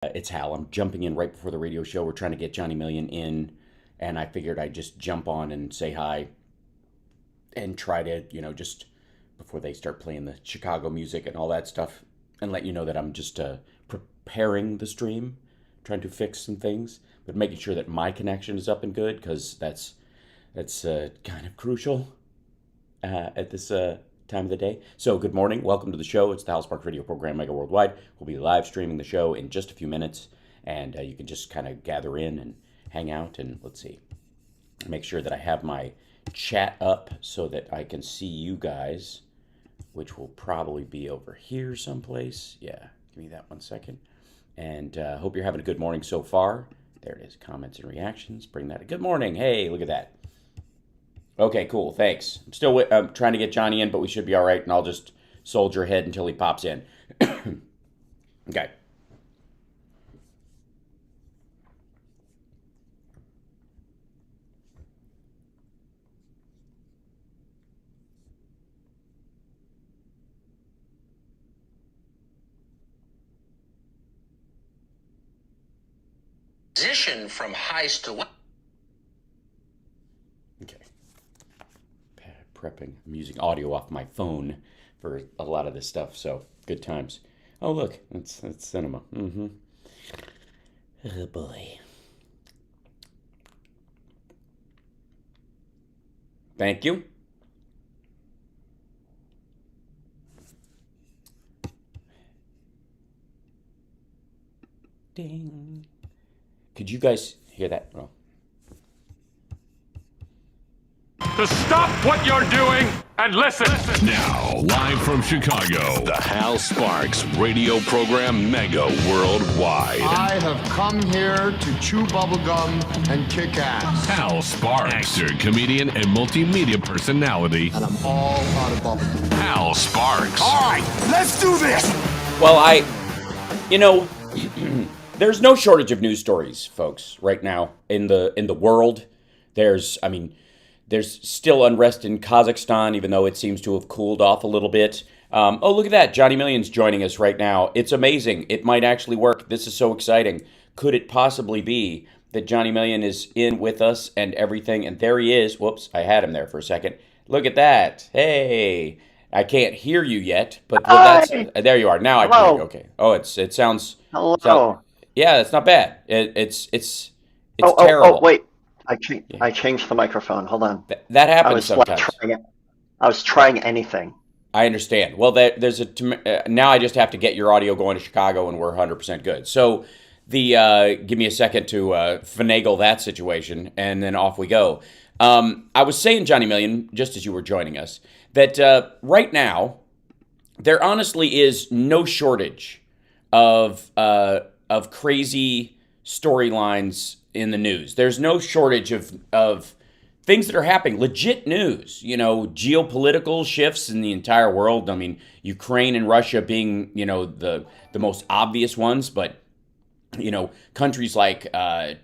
It's Hal. I'm jumping in right before the radio show. We're trying to get Johnny Million in, and I figured I'd just jump on and say hi and try to, just before they start playing the Chicago music and all that stuff, and let you know that I'm just preparing the stream, trying to fix some things, but making sure that my connection is up and good, because that's kind of crucial at this time of the day. So good morning, welcome to the show. It's the Hal Sparks radio program, Megaworldwide. We'll be live streaming the show in just a few minutes, and you can just kind of gather in and hang out, and let's see, make sure that I have my chat up so that I can see you guys, which will probably be over here someplace. Yeah, give me that 1 second. And hope you're having a good morning so far. There it is, comments and reactions. Bring that. Good morning. Hey, look at that. Okay, cool. Thanks. I'm trying to get Johnny in, but we should be all right, and I'll just soldier ahead until he pops in. Okay. Transition from highs to low. Okay. Prepping. I'm using audio off my phone for a lot of this stuff, so good times. Oh, look, that's Sinema. Mm-hmm. Oh, boy. Thank you. Ding. Could you guys hear that? Oh. To stop what you're doing and listen. Now, live from Chicago, the Hal Sparks radio program Mega Worldwide. I have come here to chew bubblegum and kick ass. Hal Sparks, actor, comedian, and multimedia personality. And I'm all out of bubblegum. Hal Sparks. All right, let's do this. Well, there's no shortage of news stories, folks, right now in the world. There's still unrest in Kazakhstan, even though it seems to have cooled off a little bit. Oh, look at that. Johnny Million's joining us right now. It's amazing. It might actually work. This is so exciting. Could it possibly be that Johnny Million is in with us and everything? And there he is. Whoops, I had him there for a second. Look at that. Hey. I can't hear you yet, but there you are. Now I can hear you. Okay. Oh, it sounds... Hello. Yeah, it's not bad. It's terrible. Oh, wait. I changed the microphone. Hold on. That happens sometimes. I was trying anything. I understand. Well, now I just have to get your audio going to Chicago, and we're 100% good. So give me a second to finagle that situation, and then off we go. I was saying, Johnny Million, just as you were joining us, that right now there honestly is no shortage of crazy storylines in the news. There's no shortage of things that are happening, legit news, geopolitical shifts in the entire world. I mean, Ukraine and Russia being, the most obvious ones, but, countries like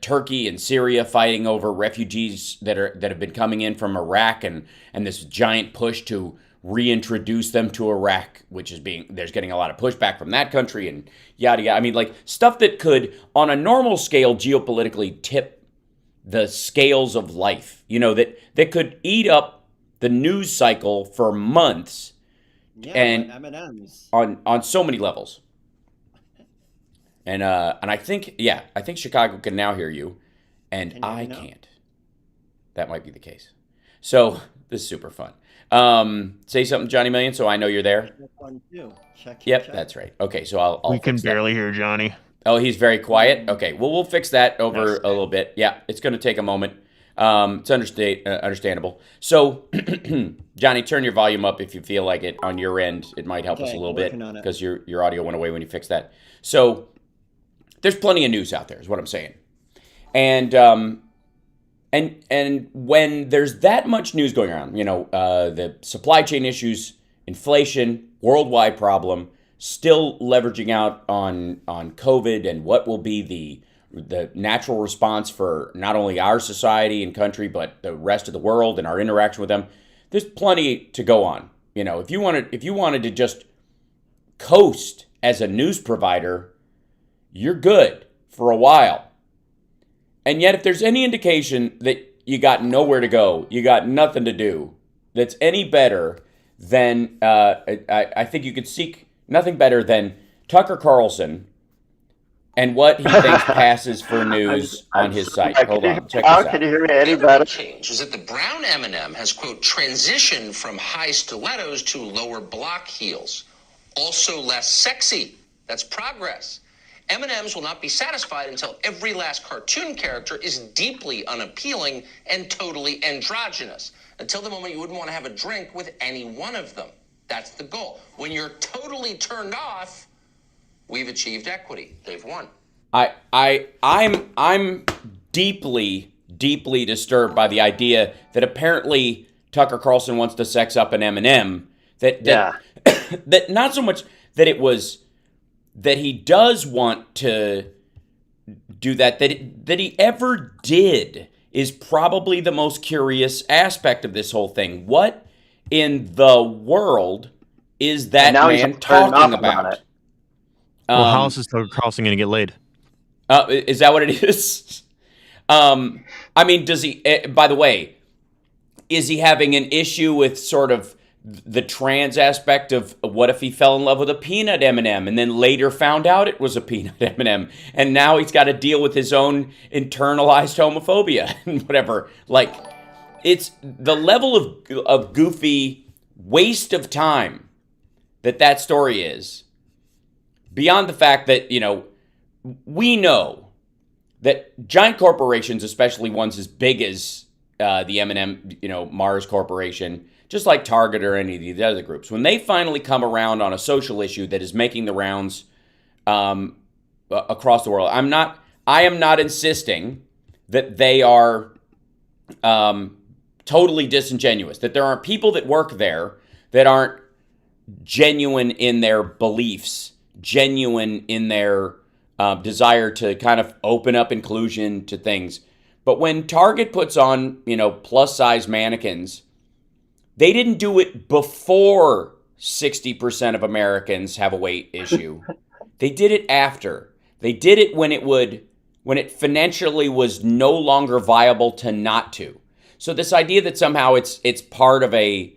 Turkey and Syria fighting over refugees that have been coming in from Iraq, and this giant push to reintroduce them to Iraq, which is there's getting a lot of pushback from that country, and yada yada. I mean, like, stuff that could, on a normal scale, geopolitically tip the scales of life, that could eat up the news cycle for months. Yeah, and like M&ms. on so many levels. And I think Chicago can now hear you, and I can't. That might be the case. So this is super fun. Say something, Johnny Million, so I know you're there. Check. Yep, that's right. Okay, so I'll We can fix that. barely hear Johnny. Oh, he's very quiet? Okay, well, we'll fix that over a little bit. Yeah, it's going to take a moment. It's understandable. So, Johnny, turn your volume up if you feel like it on your end. It might help us a little bit because your audio went away when you fixed that. So, there's plenty of news out there, is what I'm saying. And when there's that much news going on, the supply chain issues, inflation, worldwide problem, still leveraging out on COVID and what will be the natural response for not only our society and country, but the rest of the world and our interaction with them. There's plenty to go on. If you wanted to just coast as a news provider, you're good for a while. And yet, if there's any indication that you got nowhere to go, you got nothing to do, that's any better than, I think you could seek nothing better than Tucker Carlson and what he thinks passes for news on his site. Hold on, check this out. Can you hear me any The other better? change is that the brown M&M has, quote, transitioned from high stilettos to lower block heels. Also less sexy. That's progress. M&Ms will not be satisfied until every last cartoon character is deeply unappealing and totally androgynous. Until the moment you wouldn't want to have a drink with any one of them. That's the goal. When you're totally turned off, we've achieved equity. They've won. I'm deeply, deeply disturbed by the idea that apparently Tucker Carlson wants to sex up an M&M. That not so much that it was that he does want to do that he ever did is probably the most curious aspect of this whole thing. What in the world is that man talking about? It. Well, how else is Tucker Carlson going to get laid? Is that what it is? I mean, does he, by the way, is he having an issue with sort of the trans aspect of what if he fell in love with a peanut M&M and then later found out it was a peanut M&M and now he's got to deal with his own internalized homophobia and whatever. Like, it's the level of goofy waste of time that story is, beyond the fact that, you know, we know that giant corporations, especially ones as big as the M&M, you know, Mars Corporation, just like Target or any of these other groups, when they finally come around on a social issue that is making the rounds across the world, I am not insisting that they are totally disingenuous, that there aren't people that work there that aren't genuine in their beliefs, genuine in their desire to kind of open up inclusion to things. But when Target puts on, you know, plus size mannequins, they didn't do it before 60% of Americans have a weight issue. They did it after. They did it when it financially was no longer viable to not to. So this idea that somehow it's part of a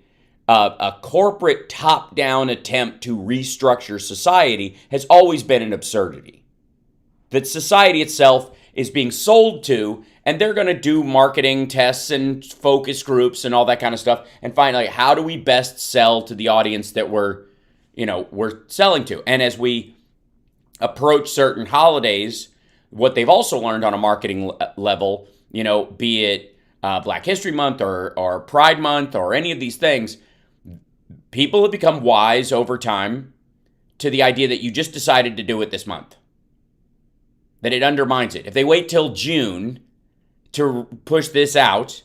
corporate top-down attempt to restructure society has always been an absurdity. That society itself is being sold to, and they're going to do marketing tests and focus groups and all that kind of stuff, and find like, how do we best sell to the audience that we're selling to. And as we approach certain holidays, what they've also learned on a marketing level, you know, be it Black History Month or Pride Month or any of these things, people have become wise over time to the idea that you just decided to do it this month. That it undermines it. If they wait till June to push this out,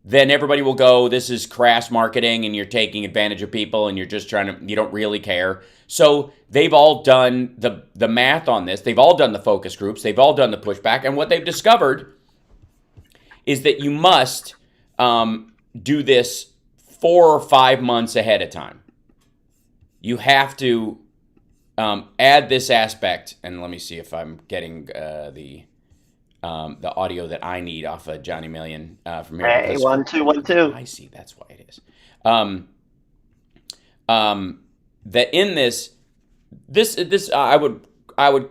then everybody will go, this is crass marketing and you're taking advantage of people and you're just you don't really care. So they've all done the math on this. They've all done the focus groups. They've all done the pushback. And what they've discovered is that you must do this 4 or 5 months ahead of time. You have to add this aspect, and let me see if I'm getting the audio that I need off of Johnny Million from here. Hey, 1 2 1 2. I see, that's why it is. That in this I would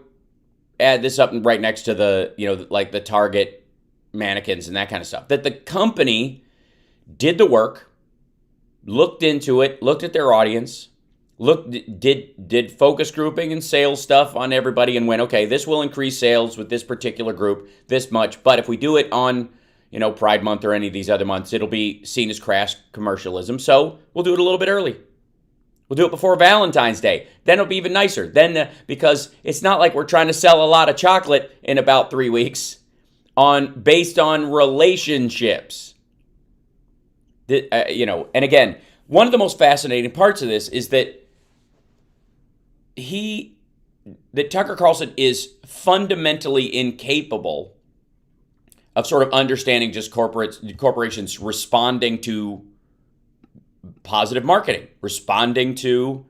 add this up right next to the, you know, like the Target mannequins and that kind of stuff. That the company did the work, looked into it, looked at their audience, did focus grouping and sales stuff on everybody and went, okay, this will increase sales with this particular group this much, but if we do it on, you know, Pride Month or any of these other months, it'll be seen as crass commercialism, so we'll do it a little bit early. We'll do it before Valentine's Day. Then it'll be even nicer. Then because it's not like we're trying to sell a lot of chocolate in about 3 weeks based on relationships. You know, and again, one of the most fascinating parts of this is that Tucker Carlson is fundamentally incapable of sort of understanding just corporations responding to positive marketing, responding to,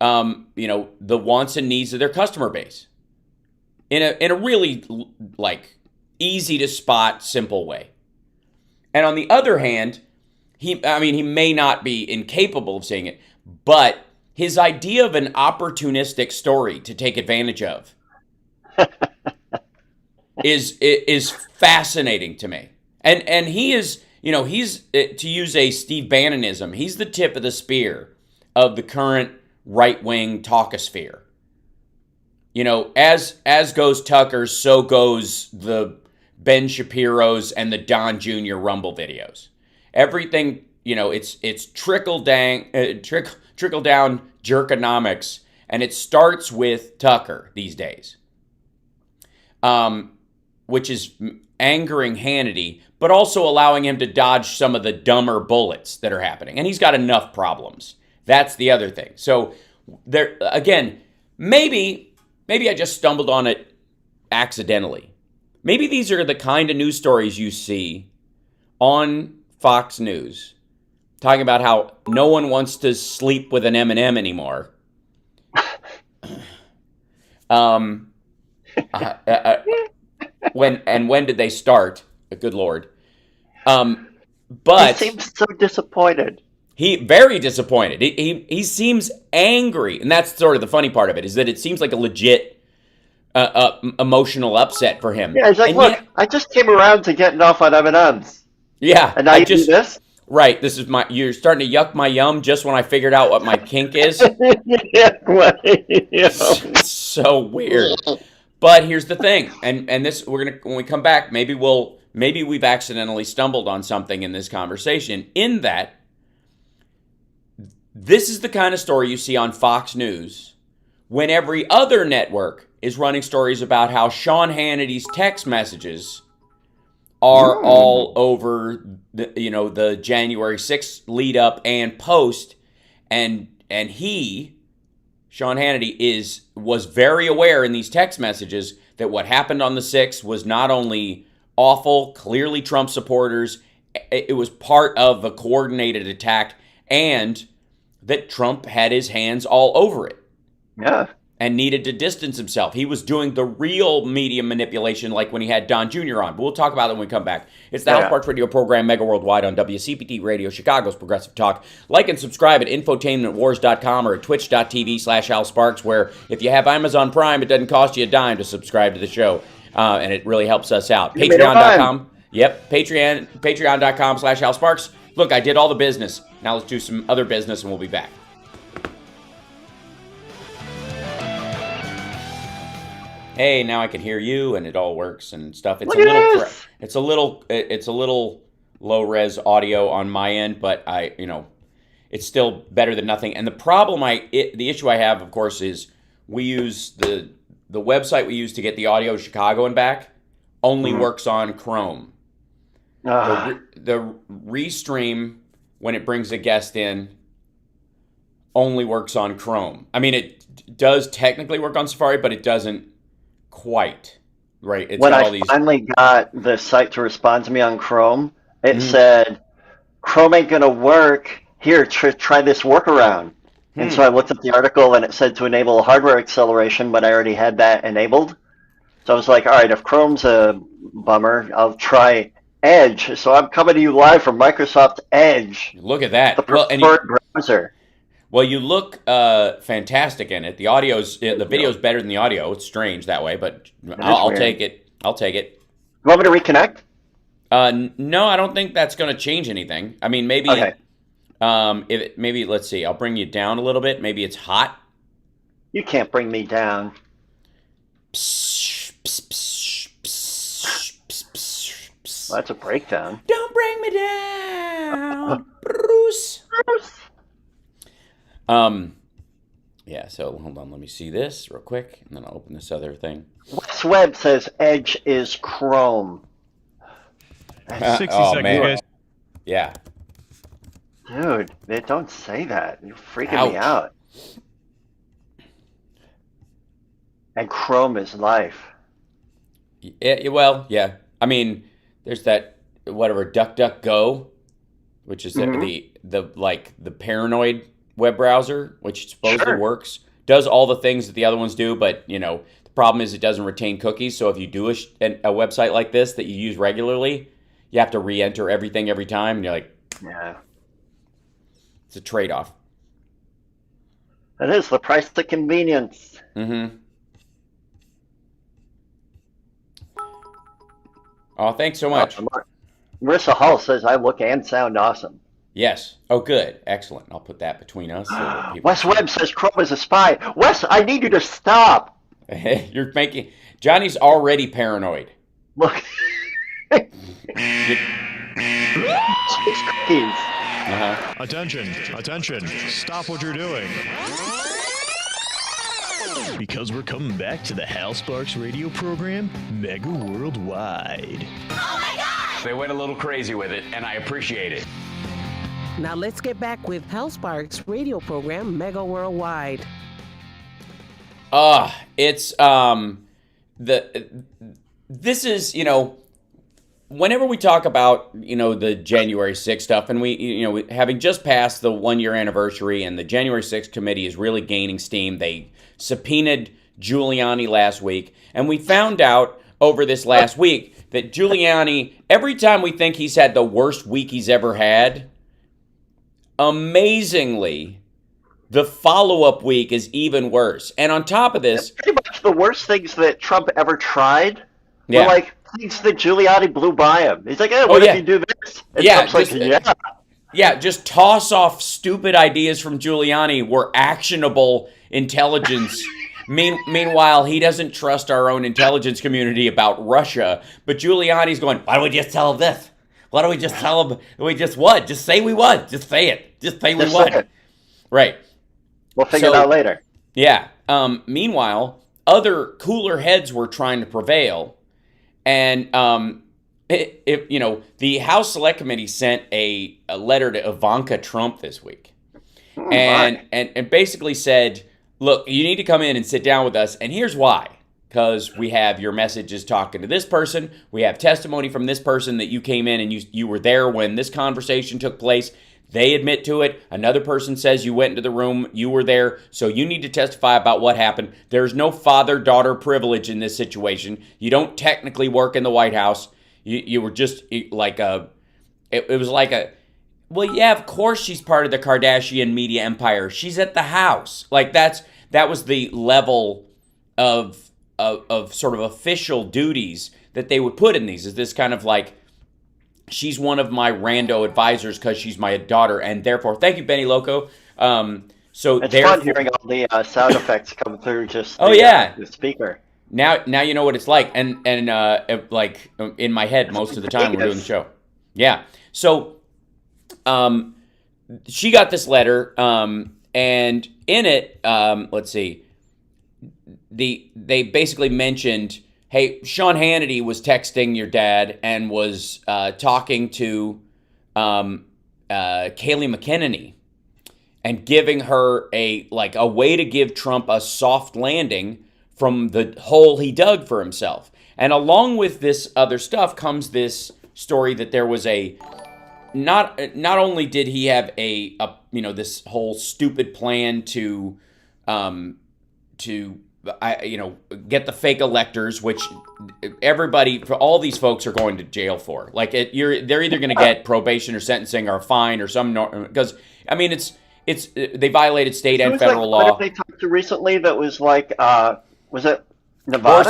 you know, the wants and needs of their customer base. in a really like easy to spot, simple way. And on the other hand, he may not be incapable of seeing it, but his idea of an opportunistic story to take advantage of is fascinating to me. And he is, he's, to use a Steve Bannonism, he's the tip of the spear of the current right-wing talkosphere. As goes Tucker, so goes the Ben Shapiro's and the Don Jr. Rumble videos. Everything, it's trickle down jerkonomics, and it starts with Tucker these days, which is angering Hannity, but also allowing him to dodge some of the dumber bullets that are happening. And he's got enough problems. That's the other thing. So there again, maybe I just stumbled on it accidentally. Maybe these are the kind of news stories you see on Fox News, talking about how no one wants to sleep with an M&M anymore. When did they start? Good Lord. But he seems so disappointed. Very disappointed. He seems angry, and that's sort of the funny part of it, is that it seems like a legit emotional upset for him. Yeah, he's like, look, I just came around to getting off on M&ms. Yeah, and now you do this. Right. This is you're starting to yuck my yum just when I figured out what my kink is. It's so weird. But here's the thing, and this when we come back, maybe we've accidentally stumbled on something in this conversation. In that, this is the kind of story you see on Fox News when every other network is running stories about how Sean Hannity's text messages are all over the January 6th lead up and post, and Sean Hannity was very aware in these text messages that what happened on the 6th was not only awful, clearly Trump supporters, it was part of a coordinated attack, and that Trump had his hands all over it. Yeah. And needed to distance himself. He was doing the real media manipulation like when he had Don Jr. on. But we'll talk about it when we come back. It's the House Sparks radio program, Megaworldwide on WCPT Radio, Chicago's Progressive Talk. Like and subscribe at infotainmentwars.com or at twitch.tv/HalSparks, where if you have Amazon Prime, it doesn't cost you a dime to subscribe to the show. And it really helps us out. Patreon.com. Yep, Patreon.com/HalSparks. Look, I did all the business. Now let's do some other business and we'll be back. Hey, now I can hear you, and it all works and stuff. It's a little low res audio on my end, but it's still better than nothing. And the issue I have, of course, is we use the website we use to get the audio to Chicago and back only works on Chrome. The Restream, when it brings a guest in, only works on Chrome. I mean, it does technically work on Safari, but it doesn't quite, right? It's when I finally got the site to respond to me on Chrome, it said, Chrome ain't going to work. Here, try this workaround. And so I looked at the article, and it said to enable hardware acceleration, but I already had that enabled. So I was like, all right, if Chrome's a bummer, I'll try Edge. So I'm coming to you live from Microsoft Edge. Look at that. The preferred browser. Well, you look fantastic in it. The video's better than the audio. It's strange that way, but I'll take it. I'll take it. You want me to reconnect? No, I don't think that's going to change anything. I mean, maybe. Okay. Maybe let's see. I'll bring you down a little bit. Maybe it's hot. You can't bring me down. Well, that's a breakdown. Don't bring me down, Bruce. Yeah, so hold on, let me see this real quick, and then I'll open this other thing. Wes Webb says Edge is Chrome. 60 seconds, guys. Yeah. Dude, they don't say that. You're freaking me out. And Chrome is life. Yeah, well, yeah. I mean, there's that whatever DuckDuckGo, which is the paranoid web browser, which supposedly works, does all the things that the other ones do, but the problem is it doesn't retain cookies. So if you do a website like this that you use regularly, you have to re-enter everything every time. And you're like, Yeah. it's a trade-off. It is the price of convenience. Mm-hmm. Oh, thanks so much. Marissa Hall says I look and sound awesome. Yes. Oh, good. Excellent. I'll put that between us. So that people Wes Webb says Chrome is a spy. Wes, I need you to stop. You're making... Johnny's already paranoid. Look. You- Six cookies. Uh-huh. Attention. Stop what you're doing. Because we're coming back to the Hal Sparks radio program, Mega Worldwide. They went a little crazy with it, and I appreciate it. Now let's get back with Hal Sparks' radio program, Mega Worldwide. It's this is, whenever we talk about, the January 6th stuff, and we having just passed the 1-year anniversary, and the January 6th committee is really gaining steam. They subpoenaed Giuliani last week, and we found out over this last week that Giuliani, every time we think he's had the worst week he's ever had, amazingly, the follow-up week is even worse. And on top of this... Pretty much the worst things that Trump ever tried were Yeah. like things that Giuliani blew by him. He's like, hey, what if you do this? And Yeah, Trump's like, Yeah, just toss off stupid ideas from Giuliani were actionable intelligence. Meanwhile, he doesn't trust our own intelligence community about Russia. But Giuliani's going, why don't we just tell him this? Why don't we just tell him we just what? Just say we won. Just say it. Just say we won. Right. We'll figure it out later. Yeah. Meanwhile, other cooler heads were trying to prevail. And the House Select Committee sent a letter to Ivanka Trump this week, and basically said, "Look, you need to come in and sit down with us, and here's why: because we have your messages talking to this person, we have testimony from this person that you came in and you were there when this conversation took place. They admit to it. Another person says you went into the room, you were there, so you need to testify about what happened. There's no father-daughter privilege in this situation. You don't technically work in the White House. You were just like it was like well, yeah, of course she's part of the Kardashian media empire. She's at the House. Like that was the level of sort of official duties that they would put in these. Is this kind of like, she's one of my rando advisors because she's my daughter, and therefore, thank you, Benny Loco. So it's fun hearing all the sound effects come through. Just the speaker. Now you know what it's like, and like in my head most of the time we're doing the show. Yeah. So, she got this letter, and in it, let's see, they basically mentioned, hey, Sean Hannity was texting your dad and was talking to Kayleigh McEnany and giving her a way to give Trump a soft landing from the hole he dug for himself. And along with this other stuff comes this story that there was not only did he have this whole stupid plan to get the fake electors, which all these folks are going to jail for. Like they're either going to get probation or sentencing or fine or some, because I mean they violated state and federal law. What did they talk to recently that was like was it Nevada?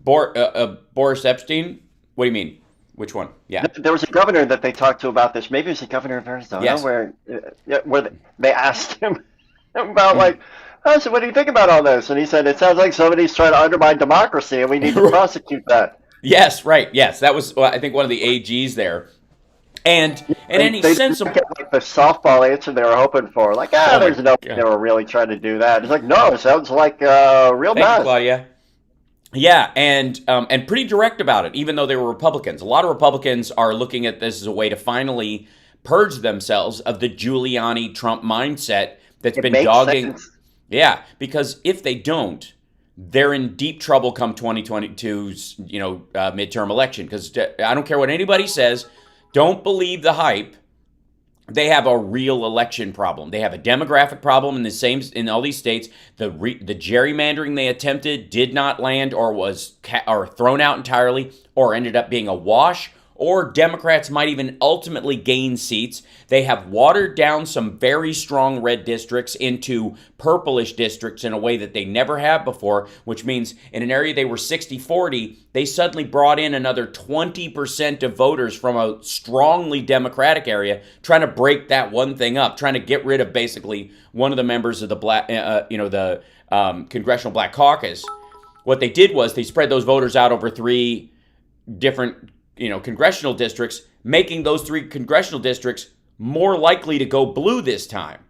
Boris Epstein. What do you mean? Which one? Yeah. There was a governor that they talked to about this. Maybe it was the governor of Arizona, yes. where they asked him about so what do you think about all this? And he said, it sounds like somebody's trying to undermine democracy and we need to prosecute that. Yes, right. Yes, that was, I think, one of the AGs there. And any sensible... They didn't get the softball answer they were hoping for. There's no way they were really trying to do that. It's like, no, it sounds like real Thank bad. you, Claudia. Yeah, and pretty direct about it, even though they were Republicans. A lot of Republicans are looking at this as a way to finally purge themselves of the Giuliani-Trump mindset that's been dogging... Sense. Yeah, because if they don't, they're in deep trouble come 2022's midterm election. Because I don't care what anybody says, don't believe the hype. they have a real election problem. They have a demographic problem in all these states. The gerrymandering they attempted did not land, or was or thrown out entirely, or ended up being a wash. Or Democrats might even ultimately gain seats. They have watered down some very strong red districts into purplish districts in a way that they never have before, which means in an area they were 60-40, they suddenly brought in another 20% of voters from a strongly Democratic area, trying to break that one thing up, trying to get rid of basically one of the members of the Congressional Black Caucus. What they did was they spread those voters out over 3 different congressional districts, making those 3 congressional districts more likely to go blue this time.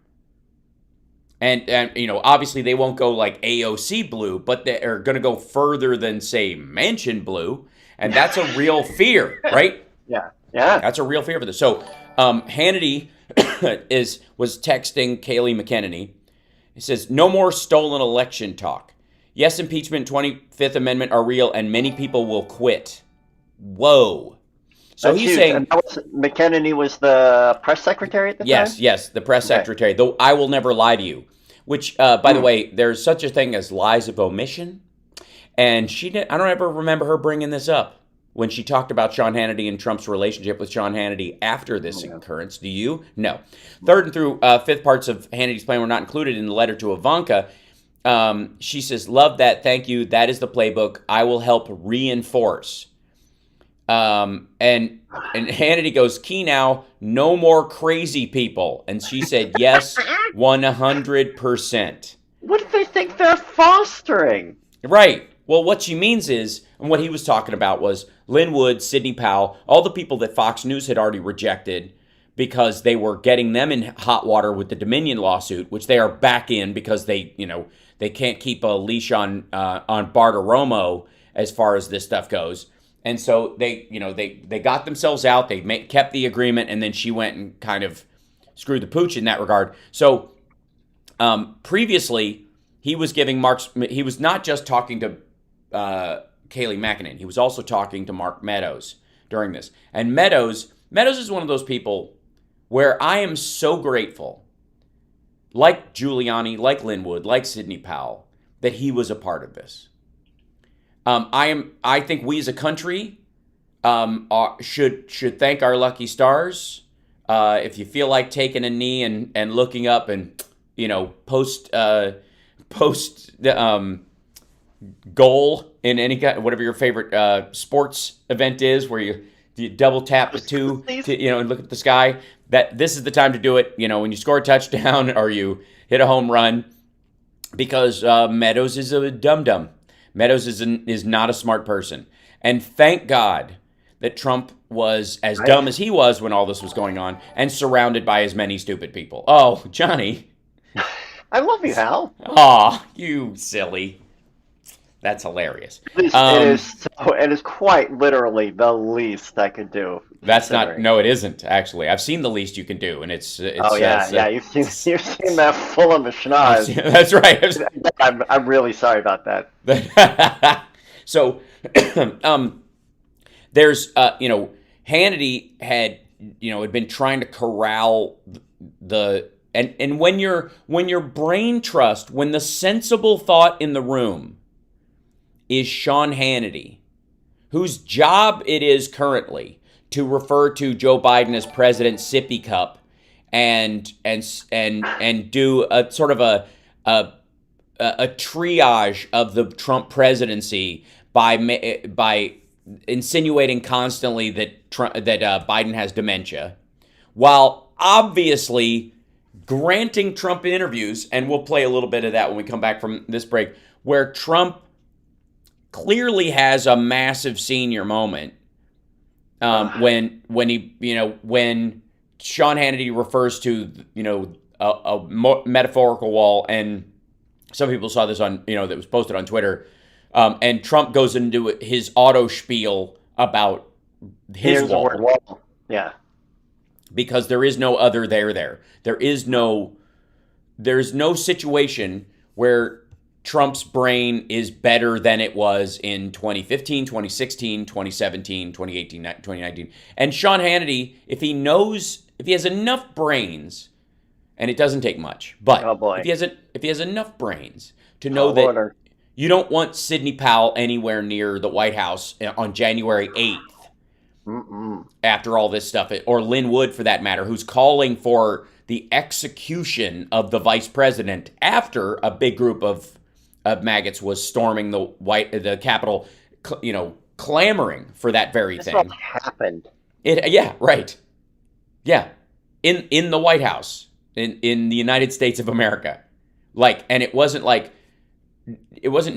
And obviously they won't go like AOC blue, but they're going to go further than, say, Manchin blue. And that's a real fear, right? Yeah. That's a real fear for this. So Hannity was texting Kayleigh McEnany. He says, "No more stolen election talk. Yes, impeachment and 25th Amendment are real, and many people will quit." Whoa. So That's he's huge. saying... And McEnany was the press secretary at the time? Yes, the press secretary. Though I will never lie to you. Which, by the way, there's such a thing as lies of omission. And I don't ever remember her bringing this up when she talked about Sean Hannity and Trump's relationship with Sean Hannity after this occurrence. Do you? No. Third and through fifth parts of Hannity's plan were not included in the letter to Ivanka. She says, "Love that. Thank you. That is the playbook. I will help reinforce." And Hannity goes, "Key now, no more crazy people." And she said, "Yes, 100%. What do they think they're fostering? Right. Well, what she means is, and what he was talking about was Lynn Wood, Sidney Powell, all the people that Fox News had already rejected because they were getting them in hot water with the Dominion lawsuit, which they are back in because they can't keep a leash on Bartiromo as far as this stuff goes. And so they got themselves out. They kept the agreement, and then she went and kind of screwed the pooch in that regard. So previously, he was giving he was not just talking to Kayleigh McEnany. He was also talking to Mark Meadows during this. And Meadows is one of those people where I am so grateful, like Giuliani, like Lynn Wood, like Sidney Powell, that he was a part of this. I think we as a country should thank our lucky stars. If you feel like taking a knee and looking up and post goal in any kind, whatever your favorite sports event is, where you double tap the 2 and look at the sky. That this is the time to do it. When you score a touchdown or you hit a home run, because Meadows is a dum-dum. Meadows is not a smart person. And thank God that Trump was as dumb as he was when all this was going on and surrounded by as many stupid people. Oh, Johnny. I love you, Hal. Aw, you silly. That's hilarious. It is quite literally the least I could do. That's not. No, it isn't. Actually, I've seen the least you can do, and it's. You've seen that full of a schnoz. That's right. I'm really sorry about that. So, there's Hannity had been trying to corral and when your brain trust, when the sensible thought in the room is Sean Hannity, whose job it is currently to refer to Joe Biden as President Sippy Cup and do a sort of a triage of the Trump presidency by insinuating constantly that Biden has dementia, while obviously granting Trump interviews, and we'll play a little bit of that when we come back from this break, where Trump clearly has a massive senior moment when Sean Hannity refers to a metaphorical wall, and some people saw this on that was posted on Twitter, and Trump goes into his auto spiel about his wall. Yeah, because there is no other there. There's no situation where Trump's brain is better than it was in 2015, 2016, 2017, 2018, 2019. And Sean Hannity, if he knows if he has enough brains, and it doesn't take much, but Oh, boy. if he has enough brains to know Tall that order. you don't want Sidney Powell anywhere near the White House on January 8th after all this stuff, or Lynn Wood for that matter, who's calling for the execution of the vice president after a big group of maggots was storming the Capitol, clamoring for that very thing. That's what happened. Yeah, right. Yeah, in the White House, in the United States of America, and it wasn't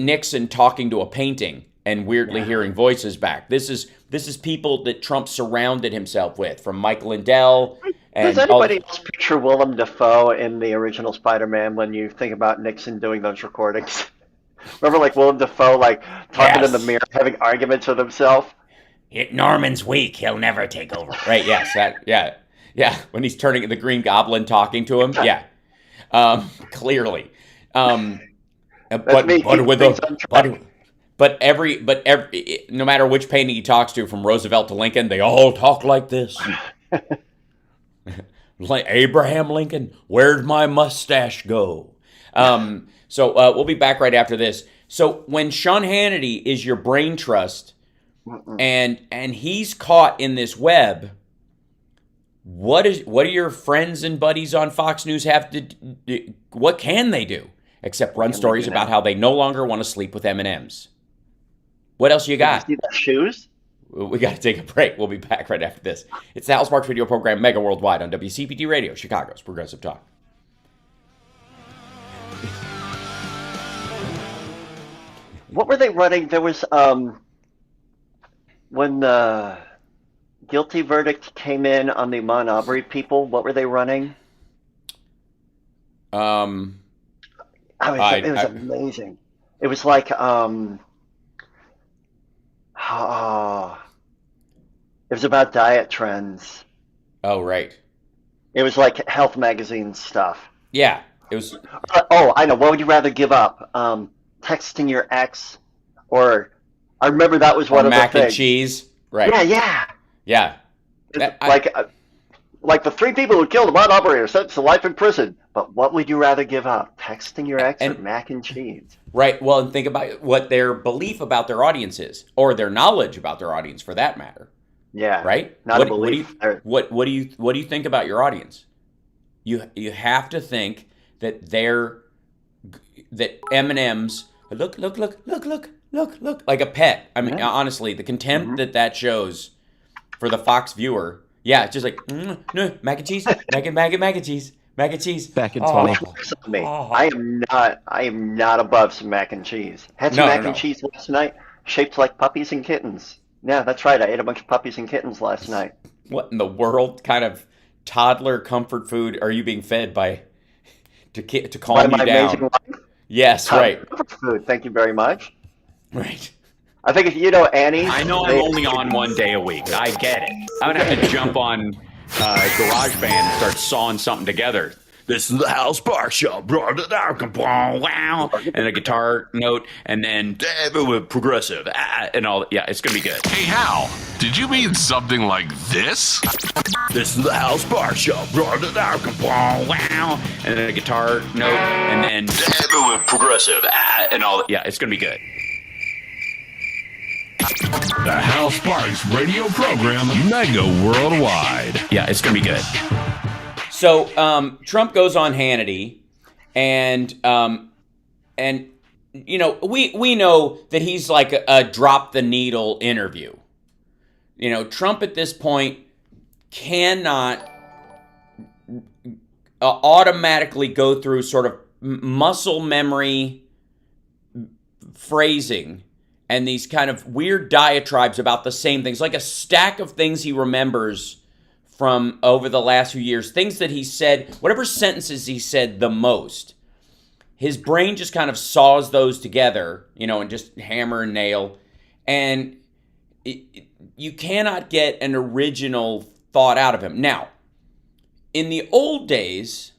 Nixon talking to a painting and weirdly hearing voices back. This is people that Trump surrounded himself with, from Mike Lindell. Does anybody else picture Willem Dafoe in the original Spider-Man when you think about Nixon doing those recordings? Remember, Willem Dafoe, talking in the mirror, having arguments with himself? Norman's weak. He'll never take over. Right, yes. Yeah. When he's turning the Green Goblin talking to him. Yeah. Clearly. But every no matter which painting he talks to, from Roosevelt to Lincoln, they all talk like this. Like Abraham Lincoln, where'd my mustache go? So we'll be back right after this. So when Sean Hannity is your brain trust, and he's caught in this web, what do your friends and buddies on Fox News have to do? What can they do except run stories about how they no longer want to sleep with M&ms? What else you got? Did you see the shoes? We got to take a break. We'll be back right after this. It's the Hal Sparks radio program, Mega Worldwide, on WCPT Radio, Chicago's Progressive Talk. What were they running? There was, when the guilty verdict came in on the Ahmaud Arbery people, what were they running? It was amazing. It was like, it was about diet trends. Oh, right. It was like health magazine stuff. Yeah, it was. I know. What would you rather give up? Texting your ex, or I remember that was one of the things. Mac and cheese. Right. Yeah. Like the 3 people who killed Ahmaud Arbery are sentenced to life in prison. But what would you rather give up? Texting your ex or mac and cheese? Right. Well, and think about what their belief about their audience is, or their knowledge about their audience, for that matter. Yeah. Right. Not a belief. What do you think about your audience? You have to think that that M&ms look like a pet. I mean, honestly, the contempt that shows for the Fox viewer. Yeah, it's just like no, mac and cheese, mac and cheese. Mac and cheese. Back in 20. I am not above some mac and cheese. Had some mac and cheese last night, shaped like puppies and kittens. Yeah, that's right. I ate a bunch of puppies and kittens last night. What in the world kind of toddler comfort food are you being fed to calm you down? Amazing life? Yes, right. Comfort food. Thank you very much. Right. I think if you know Annie. I know I'm only on one day a week. I get it. I'm gonna have to jump on GarageBand and start sawing something together. This is the Hal Sparks Show. Wow. And a guitar note, and then progressive, and all. Yeah, it's gonna be good. Hey, Hal, did you mean something like this? This is the Hal Sparks Show. Wow. And then a guitar note, and then progressive, and all. Yeah, it's gonna be good. The Hal Sparks radio program, Mega Worldwide. Yeah, it's gonna be good. So Trump goes on Hannity, and we know that he's like a drop the needle interview. Trump at this point cannot automatically go through sort of muscle memory phrasing and these kind of weird diatribes about the same things, like a stack of things he remembers from over the last few years, things that he said, whatever sentences he said the most, his brain just kind of saws those together, and just hammer and nail. And you cannot get an original thought out of him. Now, in the old days,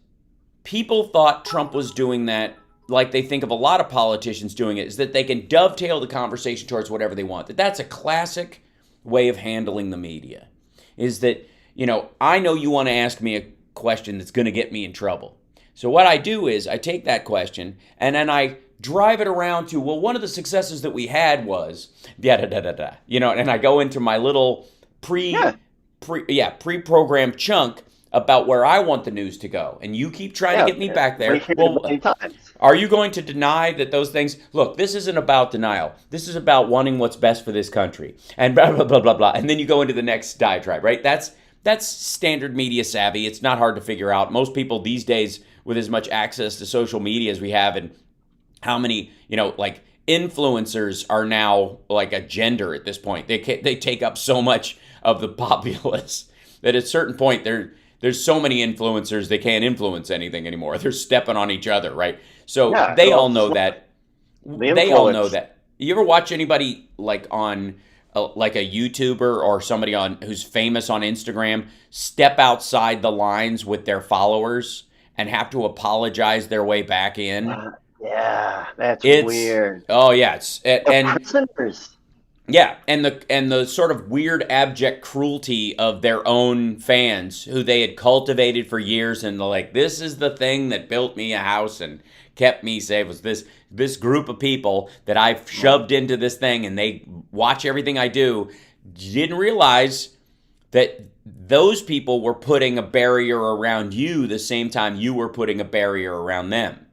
people thought Trump was doing that like they think of a lot of politicians doing it, is that they can dovetail the conversation towards whatever they want. That's a classic way of handling the media, is that I know you want to ask me a question that's going to get me in trouble. So what I do is I take that question and then I drive it around to, well, one of the successes that we had was and I go into my little pre-programmed chunk about where I want the news to go. And you keep trying to get me back there. Well, are you going to deny that those things, look, this isn't about denial. This is about wanting what's best for this country and blah, blah, blah, blah, blah. And then you go into the next diatribe, right? That's standard media savvy. It's not hard to figure out. Most people these days, with as much access to social media as we have, and how many, like influencers are now like a gender at this point. They take up so much of the populace that at a certain point there's so many influencers they can't influence anything anymore. They're stepping on each other, right? So they all know that. They all know that. You ever watch anybody like on like a YouTuber or somebody who's famous on Instagram step outside the lines with their followers and have to apologize their way back in? It's weird. Oh yeah, and prisoners. Yeah, and the sort of weird abject cruelty of their own fans who they had cultivated for years, and they're like, this is the thing that built me a house and kept me safe, was this group of people that I've shoved into this thing, and they watch everything I do. Didn't realize that those people were putting a barrier around you the same time you were putting a barrier around them.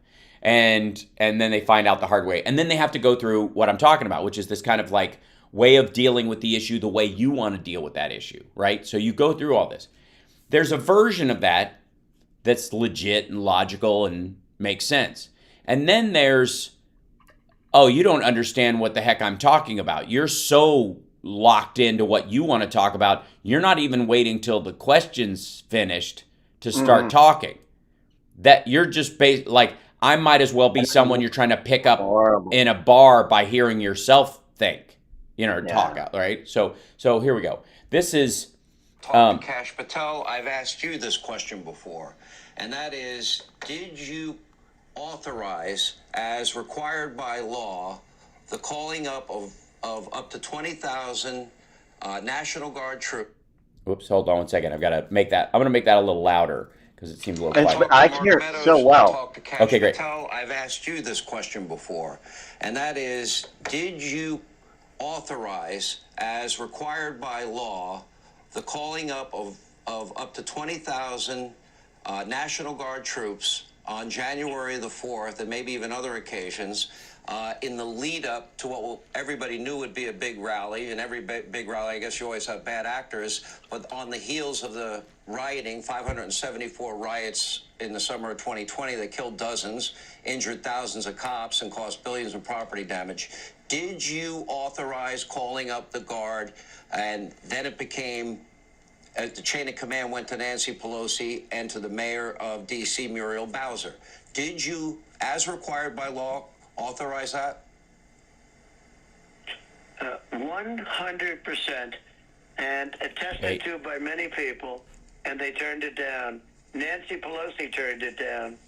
And then they find out the hard way. And then they have to go through what I'm talking about, which is this kind of like way of dealing with the issue the way you want to deal with that issue, right? So you go through all this. There's a version of that that's legit and logical and makes sense. And then there's, oh, you don't understand what the heck I'm talking about. You're so locked into what you want to talk about, you're not even waiting till the question's finished to start talking. That you're just like, I might as well be someone you're trying to pick up in a bar by hearing yourself think, talk out, right? So here we go. This is Cash Patel. I've asked you this question before, and that is, did you authorize, as required by law, the calling up of up to 20,000 National Guard troops? Whoops, hold on one second. I'm going to make that a little louder because it seems a little quiet. I can hear it so well. Okay, great. Patel, I've asked you this question before, and that is, did you authorize, as required by law, the calling up of up to 20,000 National Guard troops on January the 4th, and maybe even other occasions, in the lead up to what everybody knew would be a big rally? And every big rally, I guess you always have bad actors, but on the heels of the rioting, 574 riots in the summer of 2020 that killed dozens, injured thousands of cops, and caused billions in property damage. Did you authorize calling up the Guard? And then it became, the chain of command went to Nancy Pelosi and to the mayor of D.C., Muriel Bowser. Did you, as required by law, authorize that? 100%, and attested to by many people, and they turned it down. Nancy Pelosi turned it down.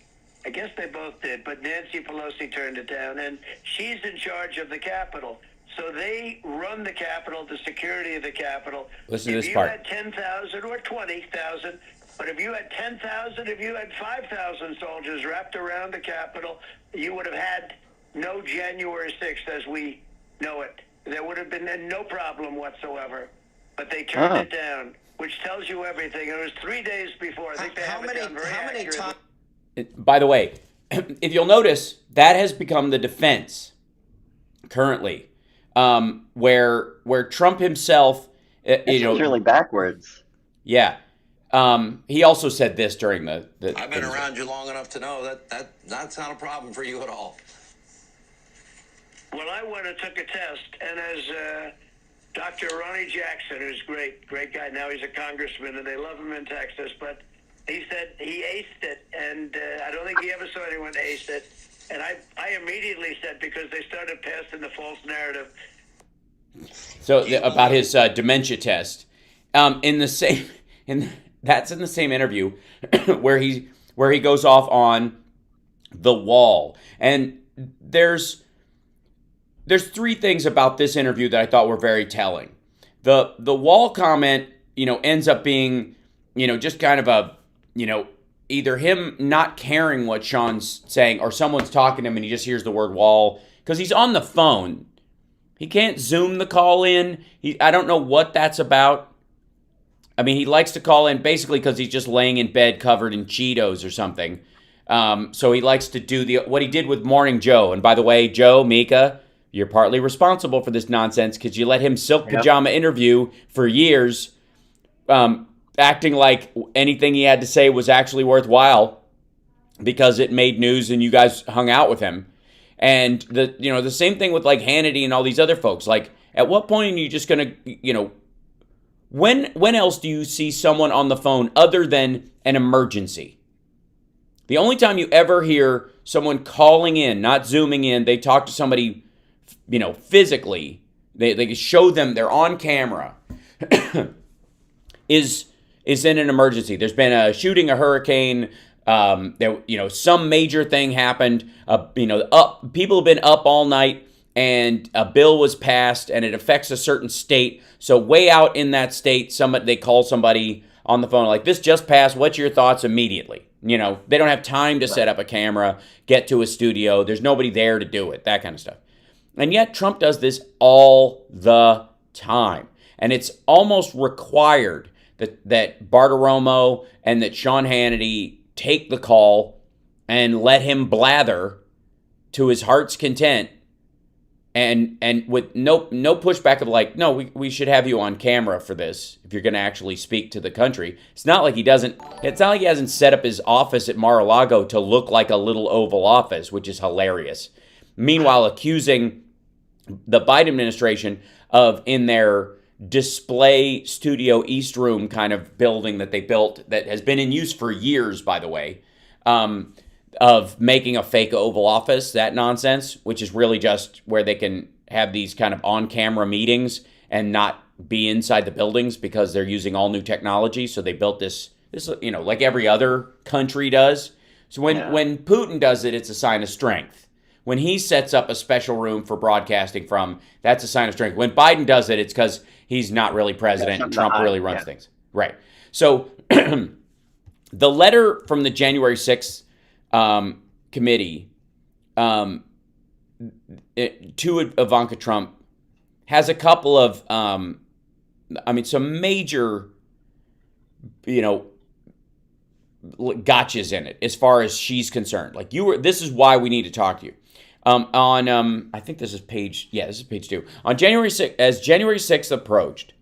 I guess they both did, but Nancy Pelosi turned it down, and she's in charge of the Capitol. So they run the Capitol, the security of the Capitol. Listen to this part. If you had 10,000 or 20,000, but if you had 10,000, if you had 5,000 soldiers wrapped around the Capitol, you would have had no January 6th as we know it. There would have been no problem whatsoever. But they turned it down, which tells you everything. It was 3 days before. I think they have it down very accurately. By the way, if you'll notice, that has become the defense currently, where Trump himself, it's really backwards. Yeah. He also said this during the I've been around you long enough to know that's not a problem for you at all. Well, I went and took a test, and as Dr. Ronnie Jackson, who's great guy, now he's a congressman, and they love him in Texas, but he said he aced it, and I don't think he ever saw anyone ace it. And I immediately said, because they started passing the false narrative. So about his dementia test, that's in the same interview where he goes off on the wall, and there's three things about this interview that I thought were very telling. The wall comment, ends up being just kind of a, either him not caring what Sean's saying or someone's talking to him and he just hears the word wall because he's on the phone. He can't Zoom the call in. I don't know what that's about. I mean, he likes to call in basically because he's just laying in bed covered in Cheetos or something. So he likes to do what he did with Morning Joe. And by the way, Joe, Mika, you're partly responsible for this nonsense because you let him silk pajama interview for years, acting like anything he had to say was actually worthwhile because it made news and you guys hung out with him. And the same thing with like Hannity and all these other folks. Like, at what point are you just gonna, when else do you see someone on the phone other than an emergency? The only time you ever hear someone calling in, not Zooming in, they talk to somebody, physically, they show them they're on camera, is in an emergency. There's been a shooting, a hurricane, some major thing happened. People have been up all night, and a bill was passed, and it affects a certain state. So way out in that state, they call somebody on the phone like, "This just passed. What's your thoughts?" Immediately. They don't have time to set up a camera, get to a studio. There's nobody there to do it. That kind of stuff. And yet Trump does this all the time, and it's almost required that Bartiromo and that Sean Hannity take the call and let him blather to his heart's content, and with no pushback of like, no, we should have you on camera for this if you're going to actually speak to the country. It's not like he hasn't set up his office at Mar-a-Lago to look like a little Oval Office, which is hilarious. Meanwhile, accusing the Biden administration of, in their display studio East Room kind of building that they built that has been in use for years, by the way, of making a fake Oval Office, that nonsense, which is really just where they can have these kind of on-camera meetings and not be inside the buildings because they're using all new technology. So they built this like every other country does. So when Putin does it, it's a sign of strength. When he sets up a special room for broadcasting from, that's a sign of strength. When Biden does it, it's because he's not really president and Trump really runs things. Right. So the letter from the January 6th committee to Ivanka Trump has a couple of, some major, gotchas in it as far as she's concerned. Like, this is why we need to talk to you. I think this is page 2. On January 6th, as January 6th approached,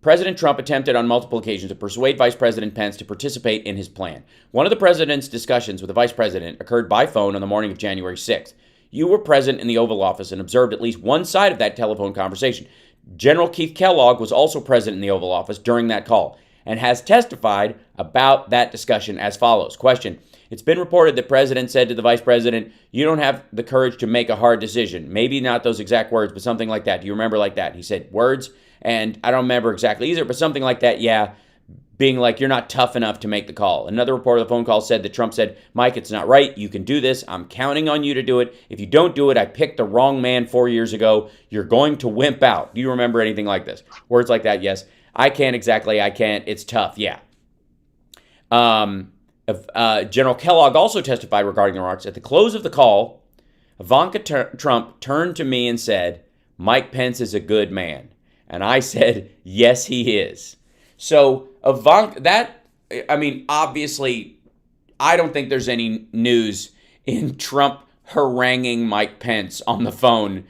President Trump attempted on multiple occasions to persuade Vice President Pence to participate in his plan. One of the president's discussions with the vice president occurred by phone on the morning of January 6th. You were present in the Oval Office and observed at least one side of that telephone conversation. General Keith Kellogg was also present in the Oval Office during that call and has testified about that discussion as follows. Question: It's been reported that the president said to the vice president, "You don't have the courage to make a hard decision." Maybe not those exact words, but something like that. Do you remember like that? He said words, and I don't remember exactly either, but something like that, yeah, being like, you're not tough enough to make the call. Another report of the phone call said that Trump said, "Mike, it's not right. You can do this. I'm counting on you to do it. If you don't do it, I picked the wrong man 4 years ago. You're going to wimp out." Do you remember anything like this? Words like that, yes. I can't. It's tough, yeah. General Kellogg also testified regarding the remarks. At the close of the call, Ivanka Trump turned to me and said, "Mike Pence is a good man." And I said, "Yes, he is." So Ivanka, obviously, I don't think there's any news in Trump haranguing Mike Pence on the phone,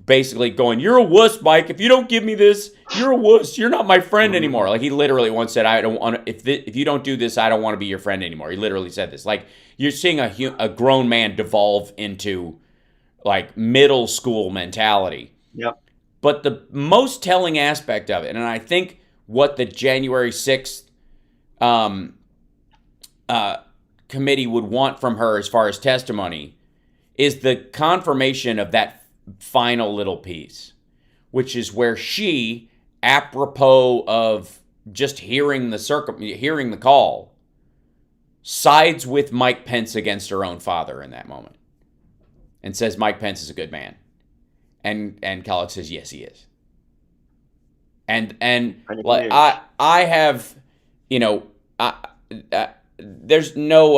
basically going, "You're a wuss, Mike. If you don't give me this, you're a wuss. You're not my friend anymore." Like, he literally once said, "I don't want to. If you don't do this, I don't want to be your friend anymore." He literally said this. Like, you're seeing a grown man devolve into like middle school mentality. Yep. But the most telling aspect of it, and I think what the January 6th committee would want from her as far as testimony, is the confirmation of that final little piece, which is where she, apropos of just hearing the call, sides with Mike Pence against her own father in that moment and says Mike Pence is a good man. And Kellogg says, "Yes, he is." And like, I have, there's no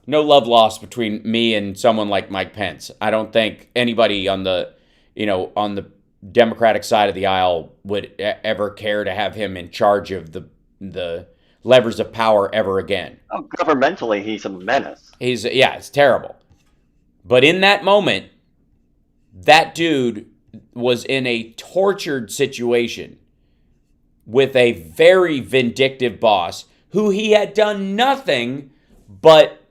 love lost between me and someone like Mike Pence. I don't think anybody on the Democratic side of the aisle would ever care to have him in charge of the levers of power ever again. Oh, governmentally, he's a menace. It's terrible. But in that moment, that dude was in a tortured situation with a very vindictive boss who he had done nothing but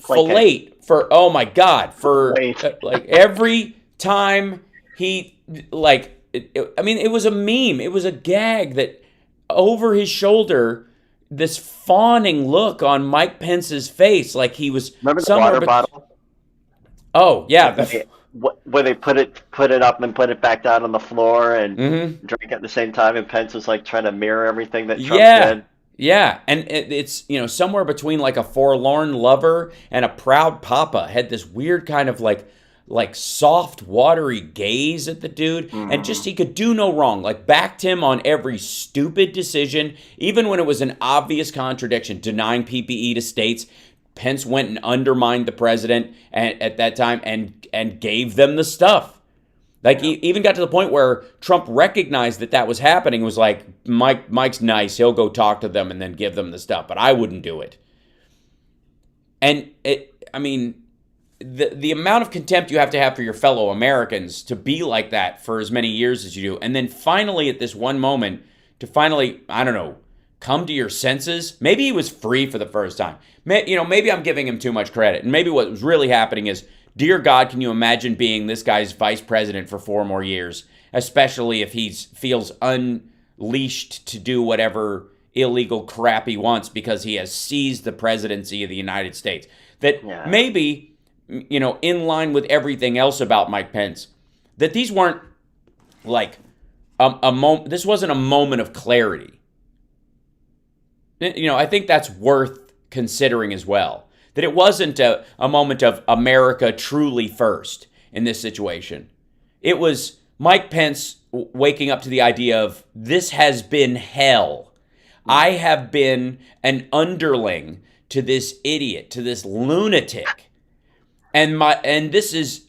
fillet for, oh my God, for like every time he, like, it was a meme. It was a gag that over his shoulder, this fawning look on Mike Pence's face, like he was. Remember the water bottle? Oh yeah, where they put it up and put it back down on the floor and drink at the same time, and Pence was like trying to mirror everything that Trump did. Yeah, and it's somewhere between like a forlorn lover and a proud papa. Had this weird kind of like soft, watery gaze at the dude, and just he could do no wrong. Like backed him on every stupid decision, even when it was an obvious contradiction, denying PPE to states. Pence went and undermined the president at that time and gave them the stuff. Like he even got to the point where Trump recognized that was happening. Was like, Mike's nice. He'll go talk to them and then give them the stuff. But I wouldn't do it. And the amount of contempt you have to have for your fellow Americans to be like that for as many years as you do. And then finally at this one moment to finally, I don't know, come to your senses. Maybe he was free for the first time. Maybe I'm giving him too much credit. And maybe what was really happening is, dear God, can you imagine being this guy's vice president for 4 more years, especially if he feels unleashed to do whatever illegal crap he wants because he has seized the presidency of the United States. That maybe, in line with everything else about Mike Pence, that these weren't like this wasn't a moment of clarity. I think that's worth considering as well. That it wasn't a moment of America truly first in this situation. It was Mike Pence waking up to the idea of, this has been hell. I have been an underling to this idiot, to this lunatic. And this is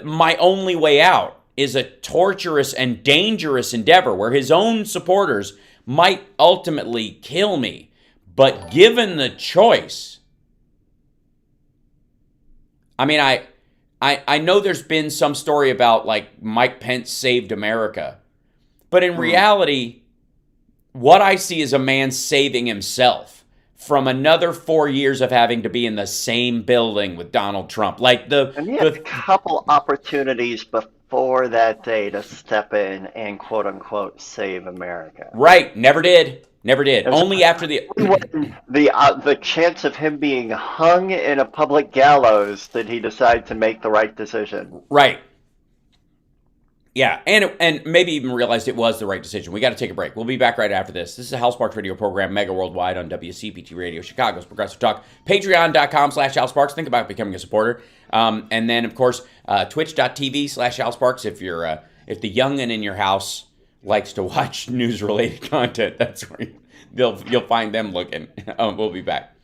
my only way out is a torturous and dangerous endeavor where his own supporters might ultimately kill me. But given the choice, I know there's been some story about like Mike Pence saved America, but in reality, what I see is a man saving himself from another 4 years of having to be in the same building with Donald Trump. And he had a couple opportunities before that day to step in and quote unquote save America. Right, never did. Only after the chance of him being hung in a public gallows did he decide to make the right decision. Right. Yeah, and maybe even realized it was the right decision. We got to take a break. We'll be back right after this. This is a Hal Sparks radio program, Mega Worldwide on WCPT Radio, Chicago's Progressive Talk. Patreon.com/Hal Sparks. Think about becoming a supporter. And then, of course, Twitch.tv/Hal Sparks if the youngin' in your house likes to watch news-related content. That's where you'll find them looking. We'll be back.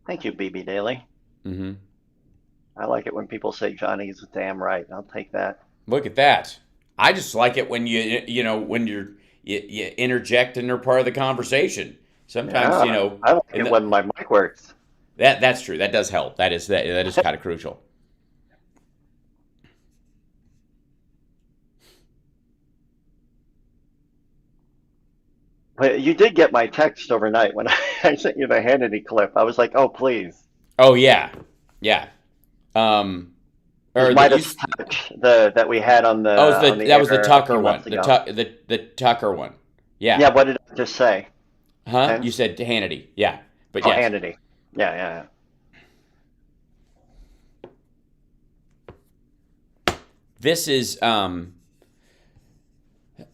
Thank you, BB Daily. Mm-hmm. I like it when people say Johnny's damn right. I'll take that. Look at that. I just like it when you interject and they're part of the conversation. Sometimes, I like it when my mic works. That's true. That does help. That is kind of crucial. But you did get my text overnight when I sent you the Hannity clip. I was like, oh, please. Oh, yeah. Yeah. Or that we had on the. That was the Tucker one. The Tucker one. Yeah. Yeah. What did I just say? Huh? And? You said Hannity. Yeah. But oh, yes. Hannity. Yeah. This is I'm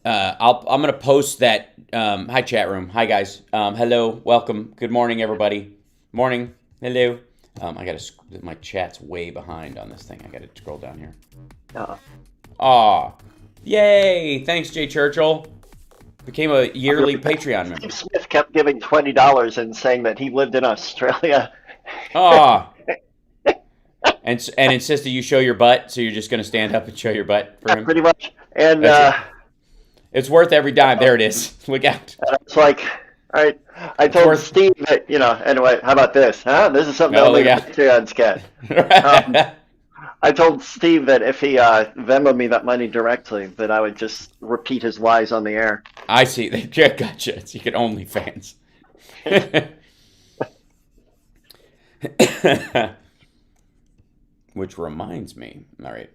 gonna post that. Hi chat room. Hi guys. Hello. Welcome. Good morning, everybody. Morning. Hello. I got to. My chat's way behind on this thing. I got to scroll down here. Aw. Yay! Thanks, Jay Churchill. Became a yearly Patreon member. Steve Smith kept giving $20 and saying that he lived in Australia. Aw. And insisted you show your butt, so you're just going to stand up and show your butt for him? Pretty much. And it's worth every dime. There it is. Look out. It's like, all right. I told Steve that, anyway, how about this? Huh? This is something only the Patreons get. I told Steve that if he Venmoed me that money directly, that I would just repeat his lies on the air. I see. Gotcha. So you could OnlyFans. Which reminds me. All right.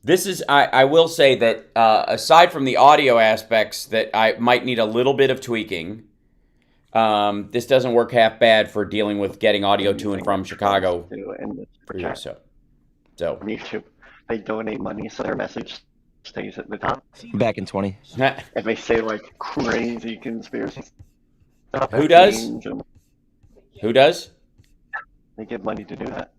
This is, I will say that aside from the audio aspects that I might need a little bit of tweaking, this doesn't work half bad for dealing with getting audio to and from Chicago. So YouTube, they donate money so their message stays at the top. Back in 20. And they say like crazy conspiracy stuff. Who does? Who does? They get money to do that.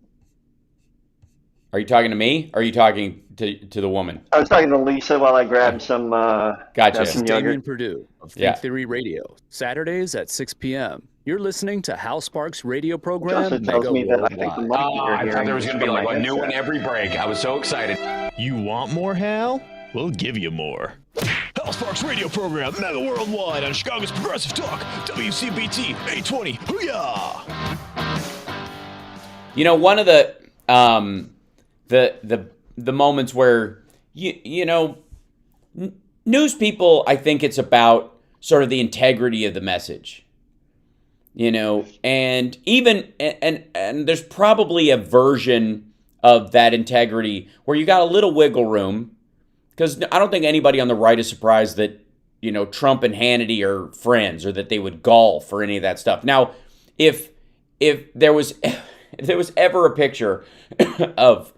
Are you talking to me? Or are you talking to the woman? I was talking to Lisa while I grabbed some. Gotcha. Some Damien yogurt. Purdue of Think Theory Radio, Saturdays at 6 p.m. You're listening to Hal Sparks' radio program, Mega Worldwide. I thought there was going to be like a new one every break. I was so excited. You want more, Hal? We'll give you more. Hal Sparks' radio program, Mega Worldwide on Chicago's Progressive Talk, WCPT 820. Hoo-yah! One of the moments where news people, I think it's about sort of the integrity of the message. And even and there's probably a version of that integrity where you got a little wiggle room, because I don't think anybody on the right is surprised that Trump and Hannity are friends or that they would golf or any of that stuff. Now, if there was ever a picture of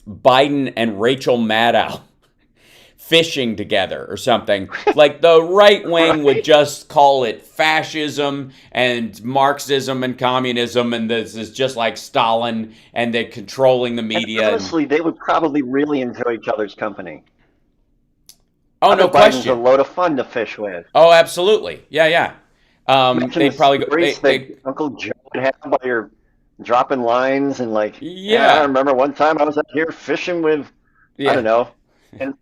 Biden and Rachel Maddow fishing together or something, like the right wing would just call it fascism and Marxism and communism, and this is just like Stalin, and they're controlling the media. And honestly, they would probably really enjoy each other's company. Oh, no question. Biden's a load of fun to fish with. Oh, absolutely. Yeah. They'd probably go. Uncle Joe would have while you're dropping lines and like. Yeah. I remember one time I was out here fishing with. I don't know.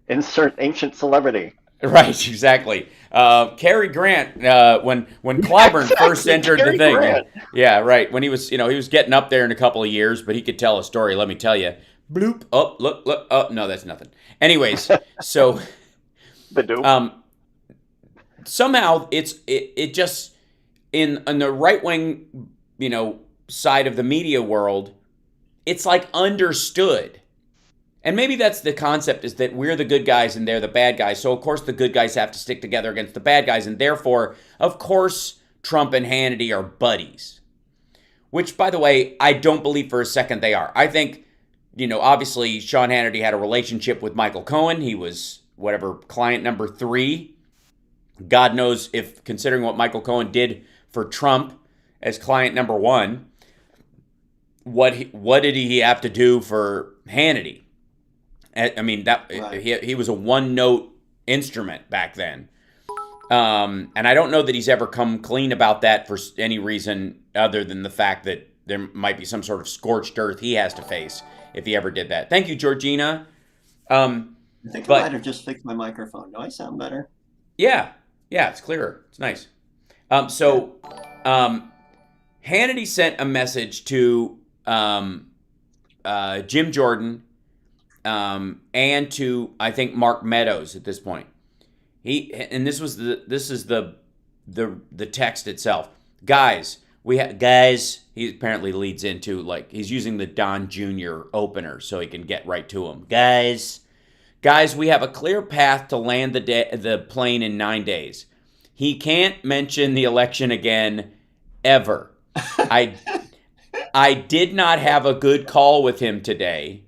Insert ancient celebrity. Right, exactly. Cary Grant, when Clyburn first entered the thing. Grant. Yeah, right. When he was getting up there in a couple of years, but he could tell a story, let me tell you. Bloop. Oh, look. Oh, no, that's nothing. Anyways, so somehow it just in the right wing, side of the media world, it's like understood. And maybe that's the concept, is that we're the good guys and they're the bad guys. So, of course, the good guys have to stick together against the bad guys. And therefore, of course, Trump and Hannity are buddies. Which, by the way, I don't believe for a second they are. I think, obviously, Sean Hannity had a relationship with Michael Cohen. He was, client number 3. God knows if, considering what Michael Cohen did for Trump as client number 1, what did he have to do for Hannity? I mean, he was a one-note instrument back then. And I don't know that he's ever come clean about that for any reason other than the fact that there might be some sort of scorched earth he has to face if he ever did that. Thank you, Georgina. I think I might have just fixed my microphone. Do I sound better? Yeah, it's clearer. It's nice. Hannity sent a message to Jim Jordan, and to, I think, Mark Meadows at this point. This is the text itself. Guys, he apparently leads into, like, he's using the Don Jr. opener so he can get right to him. Guys, we have a clear path to land the plane in 9 days. He can't mention the election again, ever. I did not have a good call with him today.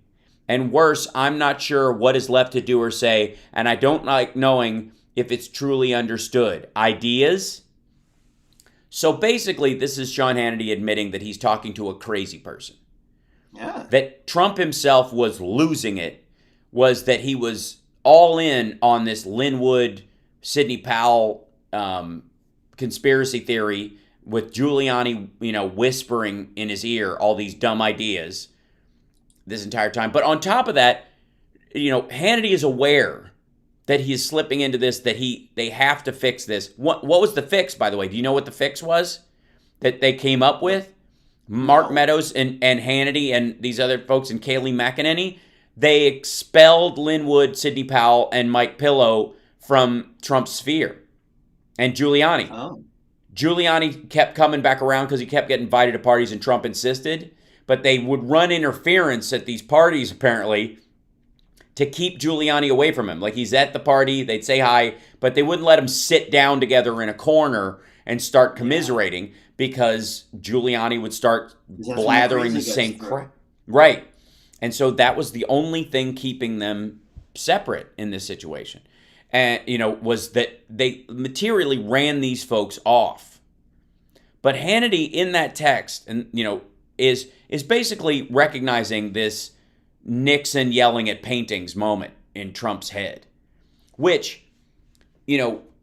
And worse, I'm not sure what is left to do or say, and I don't like knowing if it's truly understood. Ideas? So basically, this is Sean Hannity admitting that he's talking to a crazy person. Yeah. That Trump himself was losing it, was that he was all in on this Linwood, Sidney Powell conspiracy theory with Giuliani, whispering in his ear all these dumb ideas this entire time. But on top of that, Hannity is aware that he is slipping into this, that they have to fix this. What was the fix, by the way? Do you know what the fix was that they came up with? Mark Meadows and Hannity and these other folks and Kayleigh McEnany, they expelled Linwood, Sidney Powell, and Mike Pillow from Trump's sphere. And Giuliani. Oh. Giuliani kept coming back around because he kept getting invited to parties and Trump insisted. But they would run interference at these parties, apparently, to keep Giuliani away from him. Like, he's at the party, they'd say hi, but they wouldn't let him sit down together in a corner and start commiserating because Giuliani would start blathering the same crap. Right. And so that was the only thing keeping them separate in this situation. And, was that they materially ran these folks off. But Hannity in that text, and, is basically recognizing this Nixon yelling at paintings moment in Trump's head, which,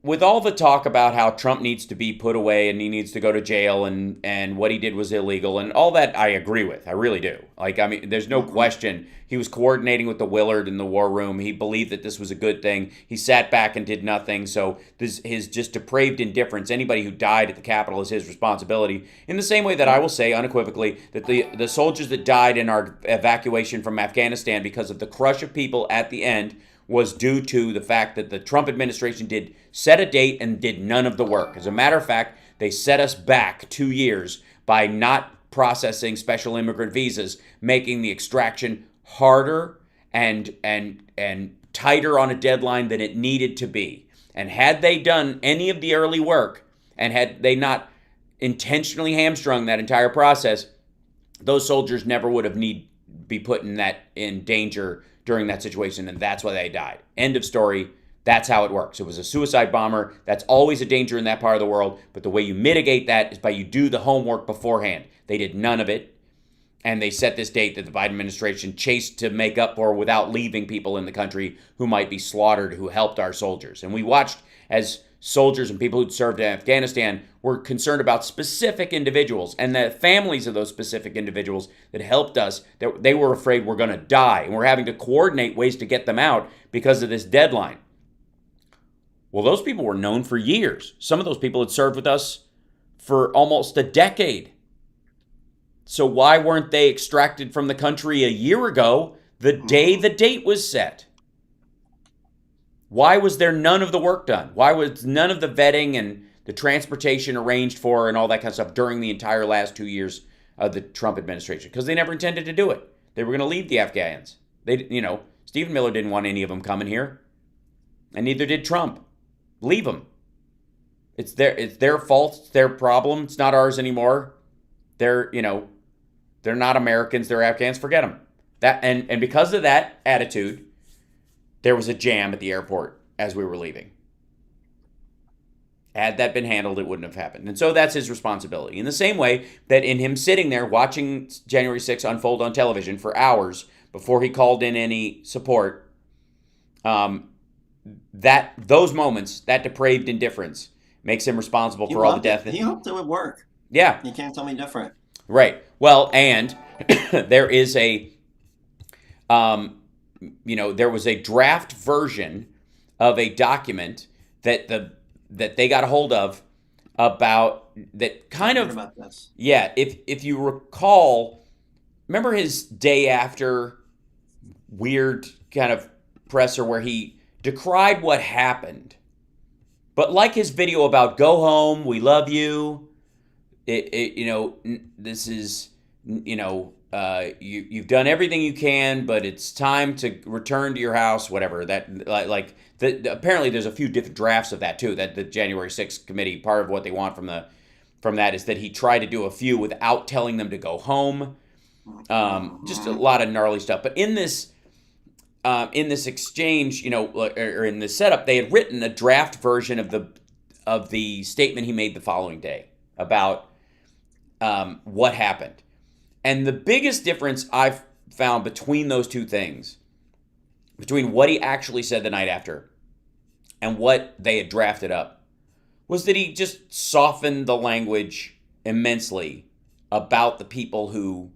with all the talk about how Trump needs to be put away and he needs to go to jail and what he did was illegal and all that, I agree with. I really do. There's no question he was coordinating with the Willard in the war room. He believed that this was a good thing. He sat back and did nothing. So his just depraved indifference, anybody who died at the Capitol is his responsibility. In the same way that I will say unequivocally that the soldiers that died in our evacuation from Afghanistan because of the crush of people at the end was due to the fact that the Trump administration did set a date and did none of the work. As a matter of fact, they set us back 2 years by not processing special immigrant visas, making the extraction harder and tighter on a deadline than it needed to be. And had they done any of the early work and had they not intentionally hamstrung that entire process, those soldiers never would have be put in danger during that situation, and that's why they died. End of story. That's how it works. It was a suicide bomber. That's always a danger in that part of the world, but the way you mitigate that is by you do the homework beforehand. They did none of it, and they set this date that the Biden administration chased to make up for without leaving people in the country who might be slaughtered, who helped our soldiers. And we watched as soldiers and people who'd served in Afghanistan were concerned about specific individuals and the families of those specific individuals that helped us, that they were afraid we're going to die. And we're having to coordinate ways to get them out because of this deadline. Well, those people were known for years. Some of those people had served with us for almost a decade. So why weren't they extracted from the country a year ago, the day the date was set? Why was there none of the work done? Why was none of the vetting and the transportation arranged for and all that kind of stuff during the entire last 2 years of the Trump administration? Because they never intended to do it. They were going to leave the Afghans. Stephen Miller didn't want any of them coming here. And neither did Trump. Leave them. It's their fault. It's their problem. It's not ours anymore. They're not Americans. They're Afghans. Forget them. And because of that attitude, there was a jam at the airport as we were leaving. Had that been handled, it wouldn't have happened. And so that's his responsibility. In the same way that in him sitting there watching January 6th unfold on television for hours before he called in any support, those moments, that depraved indifference, makes him responsible for all the death. He hoped it would work. Yeah. You can't tell me different. Right. Well, and there is there was a draft version of a document that they got a hold of about that kind of about this. Yeah, if you recall, remember his day after weird kind of presser where he decried what happened, but like his video about go home, we love you. This is you've done everything you can, but it's time to return to your house, whatever. That apparently there's a few different drafts of that too, that the January 6th committee, part of what they want from that is that he tried to do a few without telling them to go home. Just a lot of gnarly stuff. But in this exchange, or in this setup, they had written a draft version of the statement he made the following day. about what happened. And the biggest difference I've found between those two things, between what he actually said the night after and what they had drafted up, was that he just softened the language immensely about the people who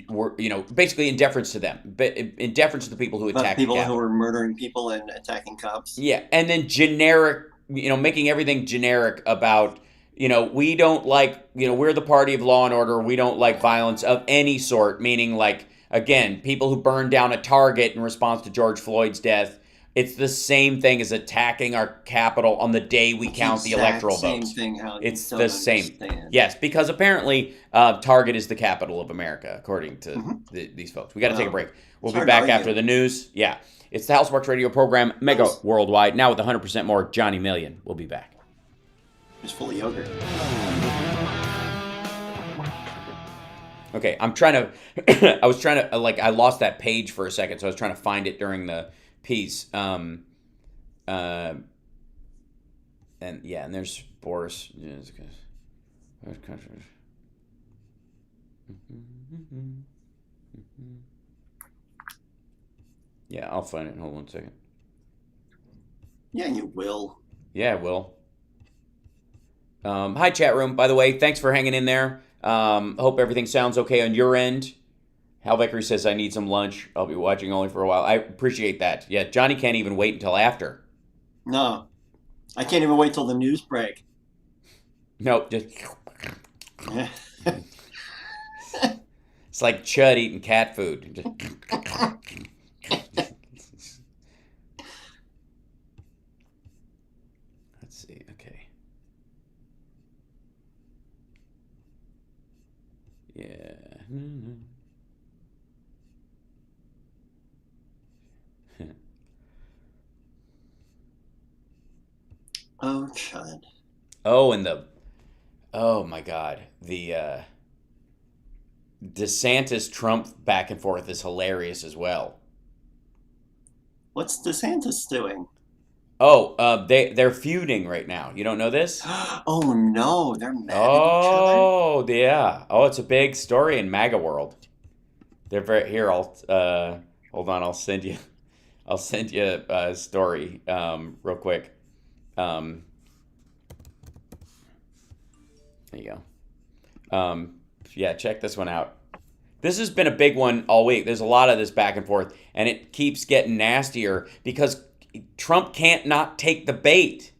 were, basically in deference to them, but in deference to the people who attacked people who were murdering people and attacking cops. Yeah, and then generic, making everything generic about, we don't like, we're the party of law and order. We don't like violence of any sort, meaning like, again, people who burned down a Target in response to George Floyd's death. It's the same thing as attacking our Capitol on the day we count the electoral votes. It's the same. Yes, because apparently Target is the capital of America, according to these folks. We got to take a break. We'll be back after the news. Yeah. It's the Houseworks radio program, Mega Worldwide, now with 100% more Johnny Million. We'll be back. It's full of yogurt. Okay, I'm trying to, I lost that page for a second, so I was trying to find it during the piece. And there's Boris. Yeah, I'll find it. Hold on a second. Yeah, you will. Yeah, I will. Hi, chat room. By the way, thanks for hanging in there. Hope everything sounds okay on your end. Hal Vickery says, I need some lunch. I'll be watching only for a while. I appreciate that. Yeah, Johnny can't even wait until after. No. I can't even wait till the news break. No, just... It's like Chud eating cat food. Let's see. Okay. Yeah. Oh, Chud. Oh my God. The DeSantis Trump back and forth is hilarious as well. What's DeSantis doing? Oh, they're feuding right now. You don't know this? Oh no, they're mad at each other. Oh yeah. Oh, it's a big story in MAGA world. They're very here. Hold on. I'll send you a story real quick. There you go. Yeah, check this one out. This has been a big one all week. There's a lot of this back and forth, and it keeps getting nastier because Trump can't not take the bait.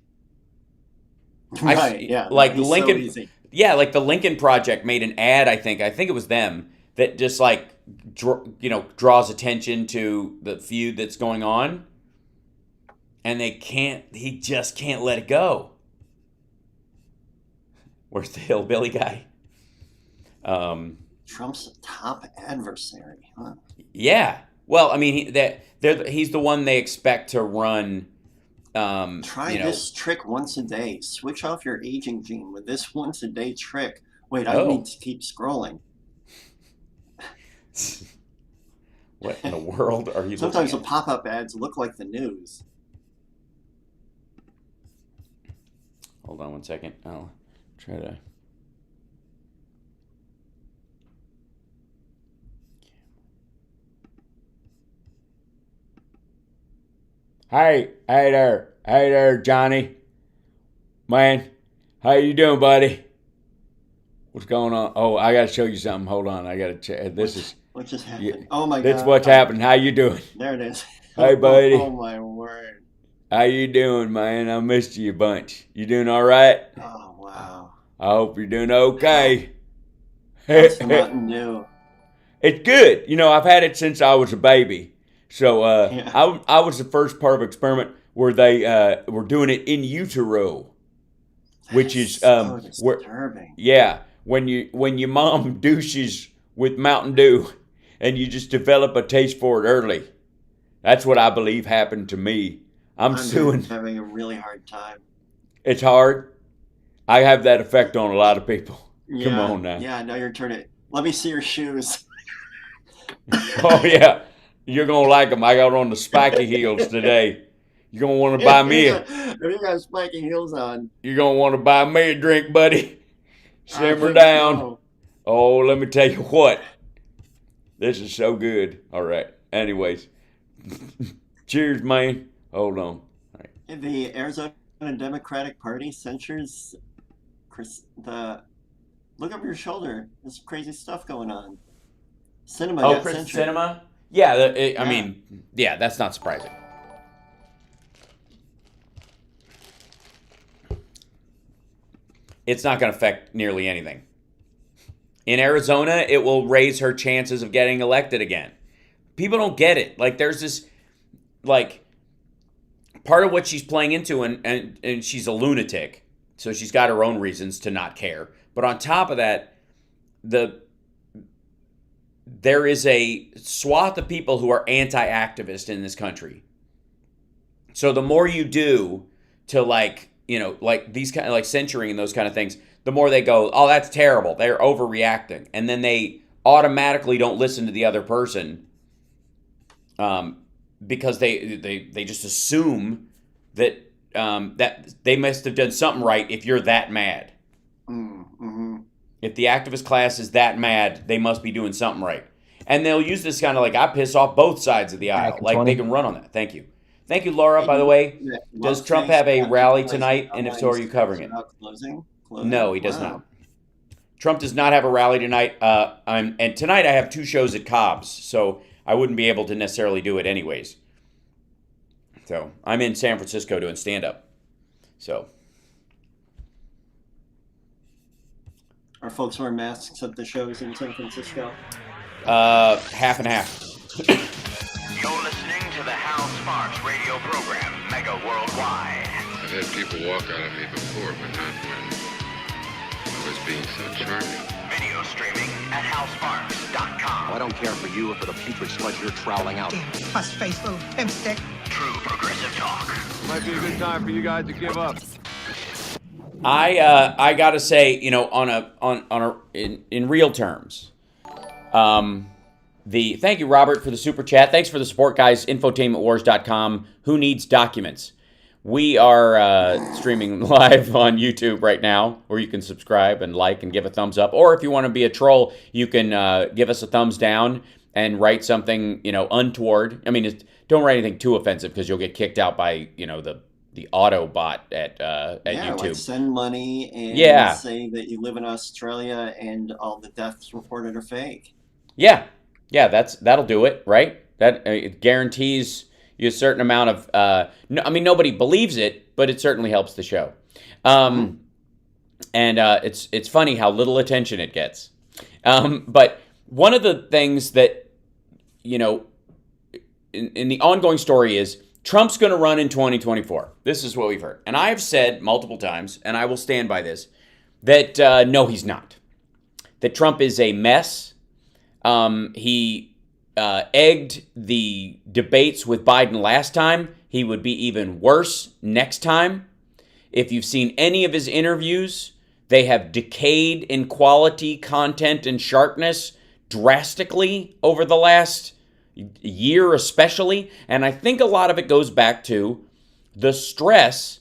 Right, yeah. Like Lincoln. So easy. Yeah, like the Lincoln Project made an ad, I think it was them, that just like, draws attention to the feud that's going on. And he just can't let it go. Where's the hillbilly guy? Trump's top adversary, huh? Yeah. Well, I mean, he's the one they expect to run. Try this trick once a day. Switch off your aging gene with this once a day trick. Wait, I need to keep scrolling. What in the world are you Sometimes the looking at? pop-up ads look like the news. Hold on one second. I'll try to... Hey there, Johnny. Man, how you doing, buddy? What's going on? Oh, I gotta show you something. Hold on, I gotta check. What just happened? Oh my God! That's what's happened. How you doing? There it is. Hey, buddy. Oh my word! How you doing, man? I missed you a bunch. You doing all right? Oh wow! I hope you're doing okay. That's nothing new. It's good. I've had it since I was a baby. So I was the first part of an experiment where they were doing it in utero, which is so disturbing. When your mom douches with Mountain Dew and you just develop a taste for it early. That's what I believe happened to me. I'm having a really hard time. It's hard. I have that effect on a lot of people. Yeah, Come on now. Yeah, now you're turning. Let me see your shoes. Oh yeah. You're going to like them. I got on the spiky heels today. You're going to want to buy me if you got spiky heels on. You're going to want to buy me a drink, buddy. Simmer down. So. Oh, let me tell you what. This is so good. All right. Anyways. Cheers, man. Hold on. All right. The Arizona Democratic Party censures look over your shoulder. There's crazy stuff going on. Sinema got censored. Sinema? Yeah, I mean, yeah, that's not surprising. It's not going to affect nearly anything. In Arizona, it will raise her chances of getting elected again. People don't get it. Like, there's this, like, part of what she's playing into, and she's a lunatic, so she's got her own reasons to not care. But on top of that, there is a swath of people who are anti-activist in this country. So the more you do to, like, you know, like these kind of, like, censoring and those kind of things, the more they go, oh, that's terrible. They're overreacting. And then they automatically don't listen to the other person because they just assume that that they must have done something right if you're that mad. Mm-hmm. If the activist class is that mad, they must be doing something right. And they'll use this kind of like, I piss off both sides of the aisle. Like, they can run on that. Thank you. Thank you, Laura, by the way. Does Trump have a rally tonight? And if so, are you covering it? Closing? No, he does not. Trump does not have a rally tonight. And tonight I have 2 shows at Cobb's, so I wouldn't be able to necessarily do it anyways. So I'm in San Francisco doing stand-up. So. Are folks wearing masks at the shows in San Francisco? Half and half. You're listening to the Hal Sparks radio program, Mega Worldwide. I've had people walk out of me before, but not when I was being so charming. Video streaming at halsparks.com. I don't care for you or for the putrid sludge you're troweling out. Damn puss-faced little pimp stick. True progressive talk. Might be a good time for you guys to give up. I gotta say, you know, in real terms, thank you, Robert, for the super chat. Thanks for the support, guys. Infotainmentwars.com. Who needs documents? We are streaming live on YouTube right now, where you can subscribe and like and give a thumbs up. Or if you want to be a troll, you can give us a thumbs down and write something, you know, untoward. I mean, don't write anything too offensive because you'll get kicked out by, you know, the auto bot at YouTube. Like send money and say that you live in Australia and all the deaths reported are fake. Yeah, that'll do it, right? That it guarantees you a certain amount of. I mean, nobody believes it, but it certainly helps the show. And it's funny how little attention it gets. But one of the things that, you know, in the ongoing story is Trump's going to run in 2024. This is what we've heard. And I've said multiple times, and I will stand by this, that no, he's not. That Trump is a mess. He egged the debates with Biden last time. He would be even worse next time. If you've seen any of his interviews, they have decayed in quality, content, and sharpness drastically over the last year especially. And I think a lot of it goes back to the stress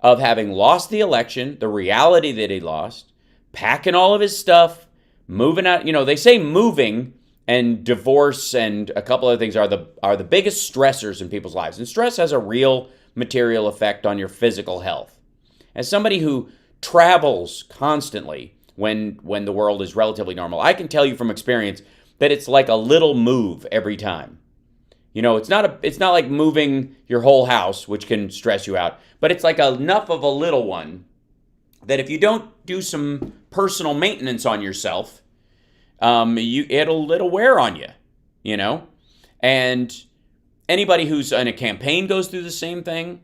of having lost the election, the reality that he lost, packing all of his stuff, moving out. You know, they say moving and divorce and a couple other things are the biggest stressors in people's lives. And stress has a real material effect on your physical health. As somebody who travels constantly when the world is relatively normal, I can tell you from experience that it's like a little move every time. You know, it's not like moving your whole house, which can stress you out, but it's like enough of a little one that if you don't do some personal maintenance on yourself, it'll wear on you, you know? And anybody who's in a campaign goes through the same thing.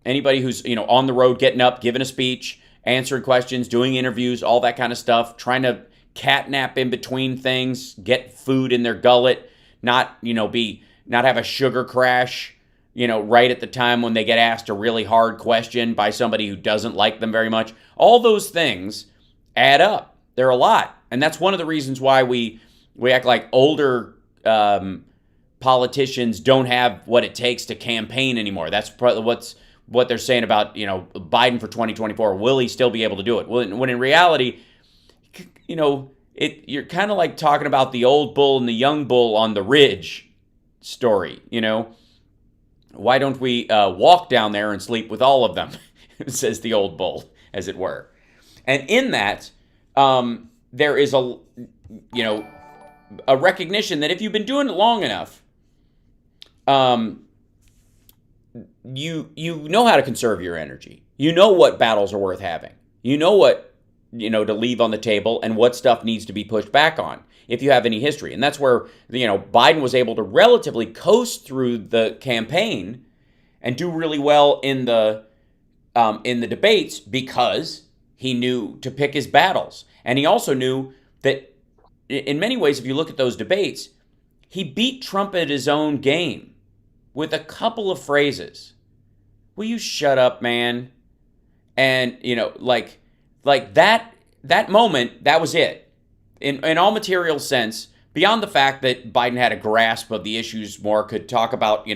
Anybody who's, you know, on the road, getting up, giving a speech, answering questions, doing interviews, all that kind of stuff, trying to catnap in between things, get food in their gullet, not have a sugar crash, you know, right at the time when they get asked a really hard question by somebody who doesn't like them very much. All those things add up. They're a lot. And that's one of the reasons why we act like older politicians don't have what it takes to campaign anymore. That's probably what they're saying about, Biden for 2024. Will he still be able to do it? Well, when in reality, you're kind of like talking about the old bull and the young bull on the ridge story. Why don't we walk down there and sleep with all of them? Says the old bull, as it were. And in that, there is a recognition that if you've been doing it long enough, you know how to conserve your energy. You know what battles are worth having. You know what to leave on the table and what stuff needs to be pushed back on if you have any history. And that's where Biden was able to relatively coast through the campaign and do really well in the debates because he knew to pick his battles. And he also knew that in many ways, if you look at those debates, he beat Trump at his own game with a couple of phrases. Will you shut up, man? And, like that moment, that was it. In all material sense, beyond the fact that Biden had a grasp of the issues more, could talk about,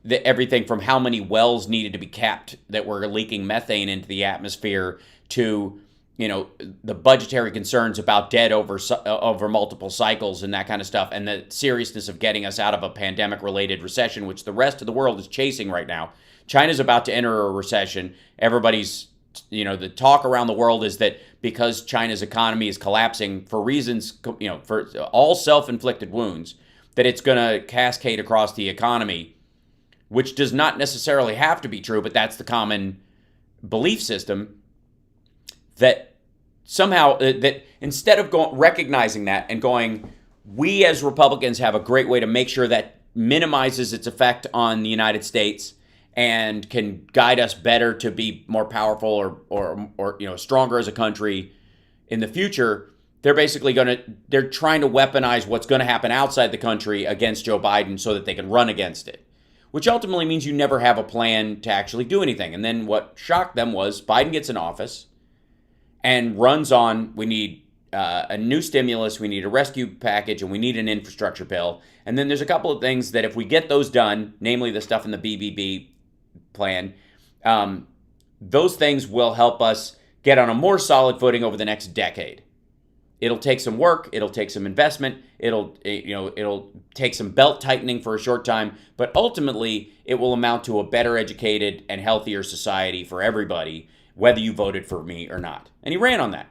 everything from how many wells needed to be capped that were leaking methane into the atmosphere to, the budgetary concerns about debt over multiple cycles and that kind of stuff, and the seriousness of getting us out of a pandemic-related recession, which the rest of the world is chasing right now. China's about to enter a recession. Everybody's, the talk around the world is that because China's economy is collapsing for reasons, for all self-inflicted wounds, that it's going to cascade across the economy, which does not necessarily have to be true, but that's the common belief system. That somehow, that instead of recognizing that and going, we as Republicans have a great way to make sure that minimizes its effect on the United States and can guide us better to be more powerful or stronger as a country in the future, they're basically they're trying to weaponize what's going to happen outside the country against Joe Biden so that they can run against it, which ultimately means you never have a plan to actually do anything. And then what shocked them was Biden gets in office and runs on, we need a new stimulus, we need a rescue package, and we need an infrastructure bill. And then there's a couple of things that if we get those done, namely the stuff in the BBB plan, those things will help us get on a more solid footing over the next decade. It'll take some work, it'll take some investment, it'll take some belt tightening for a short time, but ultimately it will amount to a better educated and healthier society for everybody, whether you voted for me or not. And he ran on that.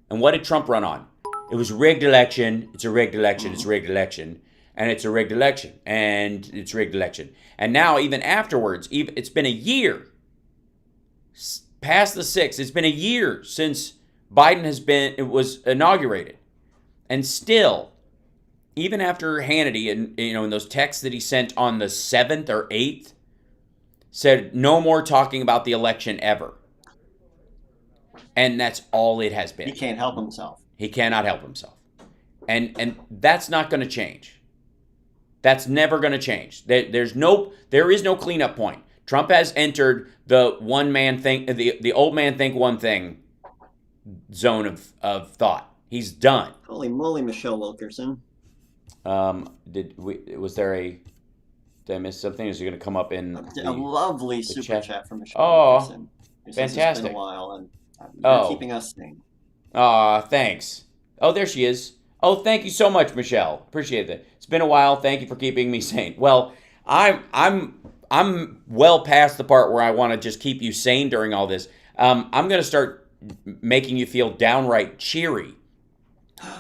And what did Trump run on? It was a rigged election, it's a rigged election, it's a rigged election, and it's a rigged election, and it's a rigged election. And now, even afterwards, it's been a year, past the 6th, it's been a year since Biden was inaugurated. And still, even after Hannity and in those texts that he sent on the 7th or 8th, said no more talking about the election ever. And that's all it has been. He can't help himself. He cannot help himself. And that's not going to change. That's never going to change. There is no cleanup point. Trump has entered the one man think, the old man think one thing zone of thought. He's done. Holy moly, Michelle Wilkerson. Did I miss something? Is it going to come up in a lovely super chat from Michelle Wilkerson? Fantastic. It's been a while, and you're keeping us sane. Thanks. Oh, there she is. Oh, thank you so much, Michelle. Appreciate that. It's been a while. Thank you for keeping me sane. Well, I'm well past the part where I want to just keep you sane during all this. I'm going to start making you feel downright cheery,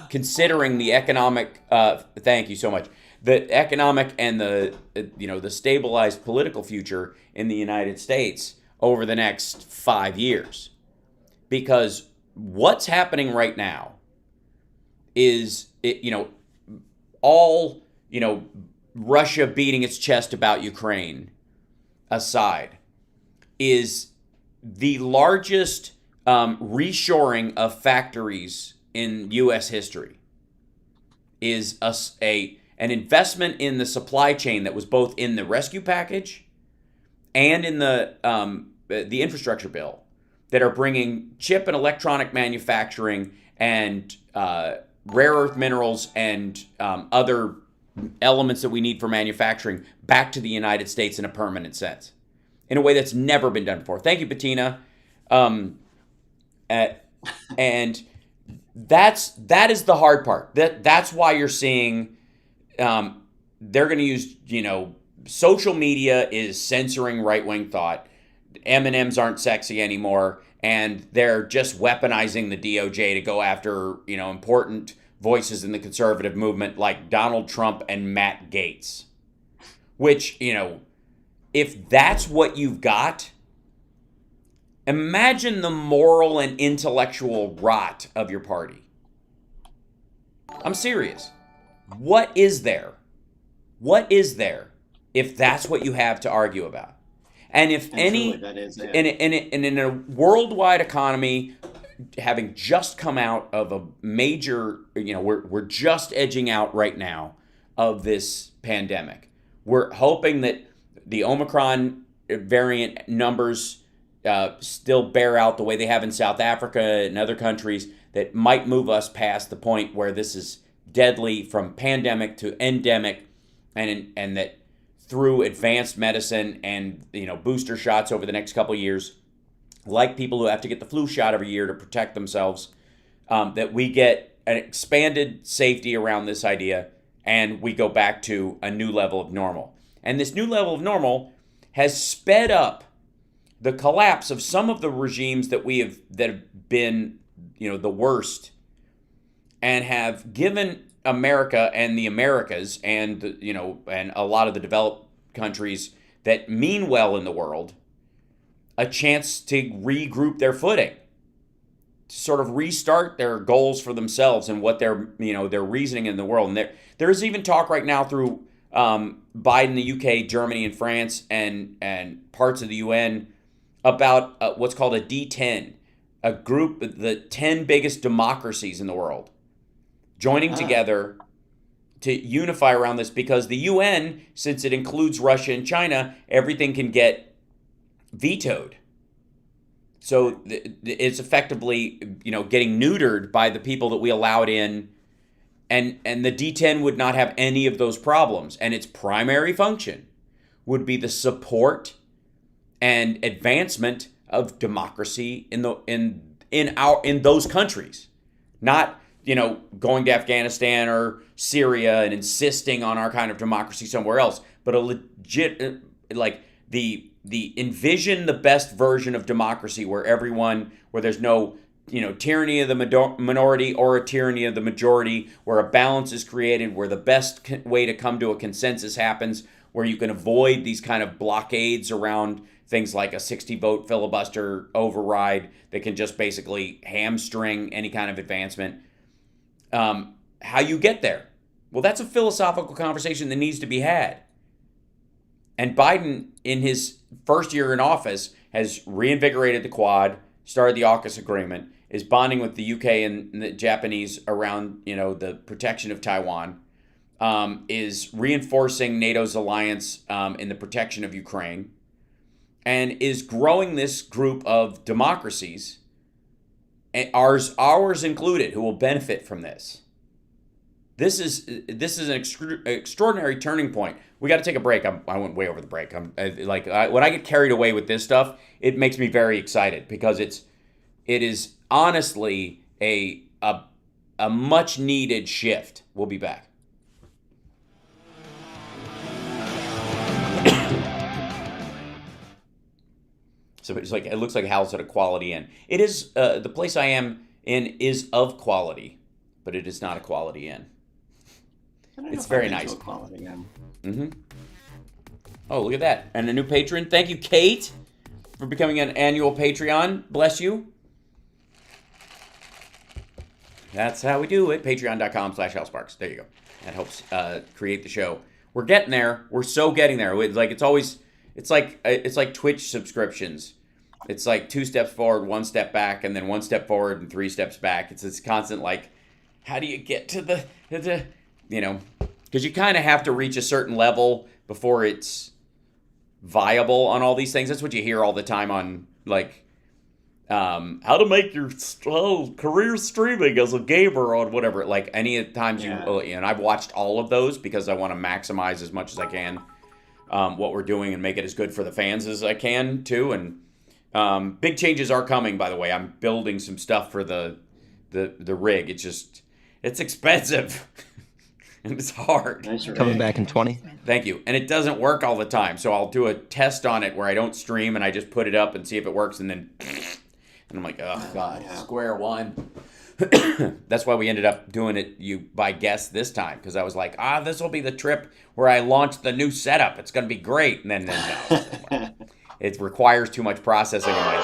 considering the economic. Thank you so much. The economic and the stabilized political future in the United States over the next 5 years, because what's happening right now is all Russia beating its chest about Ukraine aside, is the largest reshoring of factories in U.S. history. Is an investment in the supply chain that was both in the rescue package and in the infrastructure bill that are bringing chip and electronic manufacturing and rare earth minerals and other elements that we need for manufacturing back to the United States in a permanent sense, in a way that's never been done before. Thank you, Bettina. And that is the hard part. That's why you're seeing they're going to use, social media is censoring right-wing thought. M&ms aren't sexy anymore, and they're just weaponizing the DOJ to go after, important voices in the conservative movement like Donald Trump and Matt Gaetz. Which, if that's what you've got, imagine the moral and intellectual rot of your party. I'm serious. What is there? What is there if that's what you have to argue about? And if any, in a worldwide economy, having just come out of a major, we're just edging out right now of this pandemic. We're hoping that the Omicron variant numbers still bear out the way they have in South Africa and other countries that might move us past the point where this is deadly from pandemic to endemic, and that through advanced medicine and booster shots over the next couple of years, like people who have to get the flu shot every year to protect themselves, that we get an expanded safety around this idea and we go back to a new level of normal. And this new level of normal has sped up the collapse of some of the regimes that have been, the worst, and have given America and the Americas and and a lot of the developed countries that mean well in the world a chance to regroup their footing, to sort of restart their goals for themselves and what their reasoning in the world. And there is even talk right now through Biden, the UK, Germany, and France, and parts of the UN about what's called a D10, a group, the 10 biggest democracies in the world, joining together to unify around this, because the UN, since it includes Russia and China, everything can get vetoed. So it's effectively, getting neutered by the people that we allowed in, and the D10 would not have any of those problems. And its primary function would be the support and advancement of democracy in those countries, not going to Afghanistan or Syria and insisting on our kind of democracy somewhere else, but a legit, envision the best version of democracy where there's no, tyranny of the minority or a tyranny of the majority, where a balance is created, where the best way to come to a consensus happens, where you can avoid these kind of blockades around things like a 60-vote filibuster override that can just basically hamstring any kind of advancement. How you get there? Well, that's a philosophical conversation that needs to be had. And Biden, in his first year in office, has reinvigorated the Quad, started the AUKUS agreement, is bonding with the UK and the Japanese around, the protection of Taiwan, is reinforcing NATO's alliance in the protection of Ukraine, and is growing this group of democracies, ours included, who will benefit from this. This is an extraordinary turning point. We got to take a break. I went way over the break. When I get carried away with this stuff, it makes me very excited, because it is honestly a much needed shift. We'll be back. So it looks like Hal's at a Quality Inn. It is the place I am in is of quality, but it is not a Quality Inn. It's very nice. Quality Inn. Mm-hmm. Oh, look at that. And a new patron. Thank you, Kate, for becoming an annual Patreon. Bless you. That's how we do it. Patreon.com/HalSparks. There you go. That helps create the show. We're getting there. We're so getting there. It's like Twitch subscriptions. It's like 2 steps forward, 1 step back, and then 1 step forward and 3 steps back. It's this constant, how do you get to the because you kind of have to reach a certain level before it's viable on all these things. That's what you hear all the time on how to make your career streaming as a gamer on whatever. Like any times and I've watched all of those because I want to maximize as much as I can what we're doing and make it as good for the fans as I can too. And big changes are coming, by the way. I'm building some stuff for the rig. It's expensive. And it's hard. Coming back in 20. Thank you. And it doesn't work all the time. So I'll do a test on it where I don't stream and I just put it up and see if it works. And then, and I'm like, oh, God, square one. That's why we ended up doing it by guest this time. Because I was like, this will be the trip where I launch the new setup. It's going to be great. And then no. It requires too much processing. And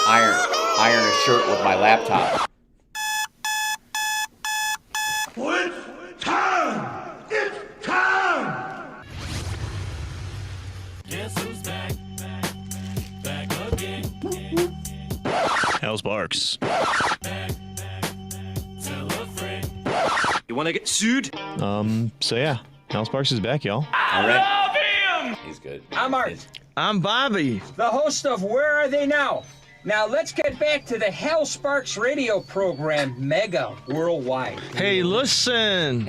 I iron a shirt with my laptop. It's time! Guess who's back? Back again. Hal Sparks. Tell a friend. You want to get sued? So yeah, Hal Sparks is back, y'all. All right. He's good. I'm Art. I'm Bobby. The host of Where Are They Now? Now let's get back to the Hal Sparks radio program, Mega Worldwide. Hey, listen.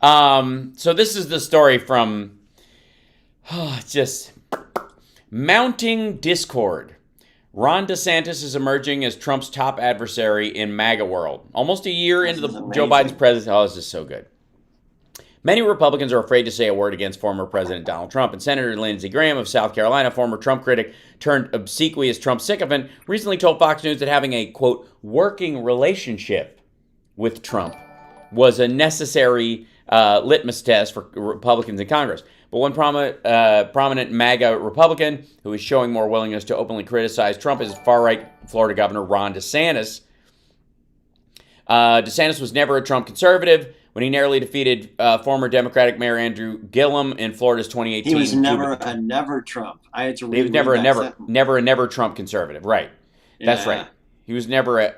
So this is the story from just mounting discord. Ron DeSantis is emerging as Trump's top adversary in MAGA world. Almost a year into Joe Biden's presidency. Oh, this is so good. Many Republicans are afraid to say a word against former President Donald Trump, and Senator Lindsey Graham of South Carolina, former Trump critic turned obsequious Trump sycophant, recently told Fox News that having a, quote, working relationship with Trump was a necessary litmus test for Republicans in Congress. But one prominent MAGA Republican who is showing more willingness to openly criticize Trump is far-right Florida Governor Ron DeSantis. DeSantis was never a Trump conservative. When he narrowly defeated former Democratic Mayor Andrew Gillum in Florida's 2018. He was never a never Trump. I had to read. He was never a never Trump conservative. Right. Yeah. That's right. He was never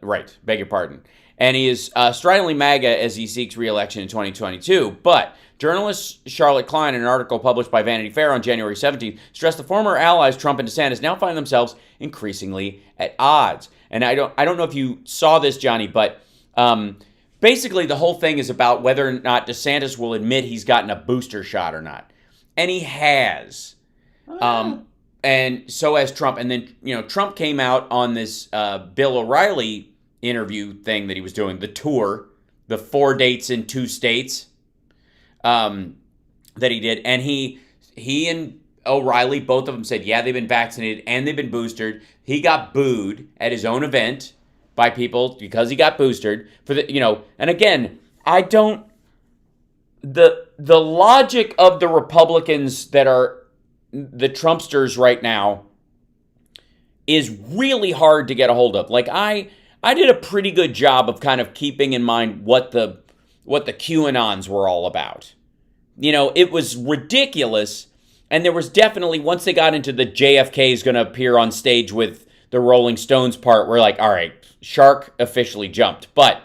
right. Beg your pardon. And he is stridently MAGA as he seeks re-election in 2022. But journalist Charlotte Klein, in an article published by Vanity Fair on January 17th, stressed the former allies Trump and DeSantis now find themselves increasingly at odds. And I don't know if you saw this, Johnny, but basically, the whole thing is about whether or not DeSantis will admit he's gotten a booster shot or not. And he has. And so has Trump. And then, Trump came out on this Bill O'Reilly interview thing that he was doing, the tour, the 4 dates in 2 states that he did. And he and O'Reilly, both of them said, yeah, they've been vaccinated and they've been boosted. He got booed at his own event by people because he got boosted for and again, the logic of the Republicans that are the Trumpsters right now is really hard to get a hold of. Like I did a pretty good job of kind of keeping in mind what the QAnons were all about. It was ridiculous, and there was definitely, once they got into the JFK is going to appear on stage with the Rolling Stones part, we're like, all right, shark officially jumped. But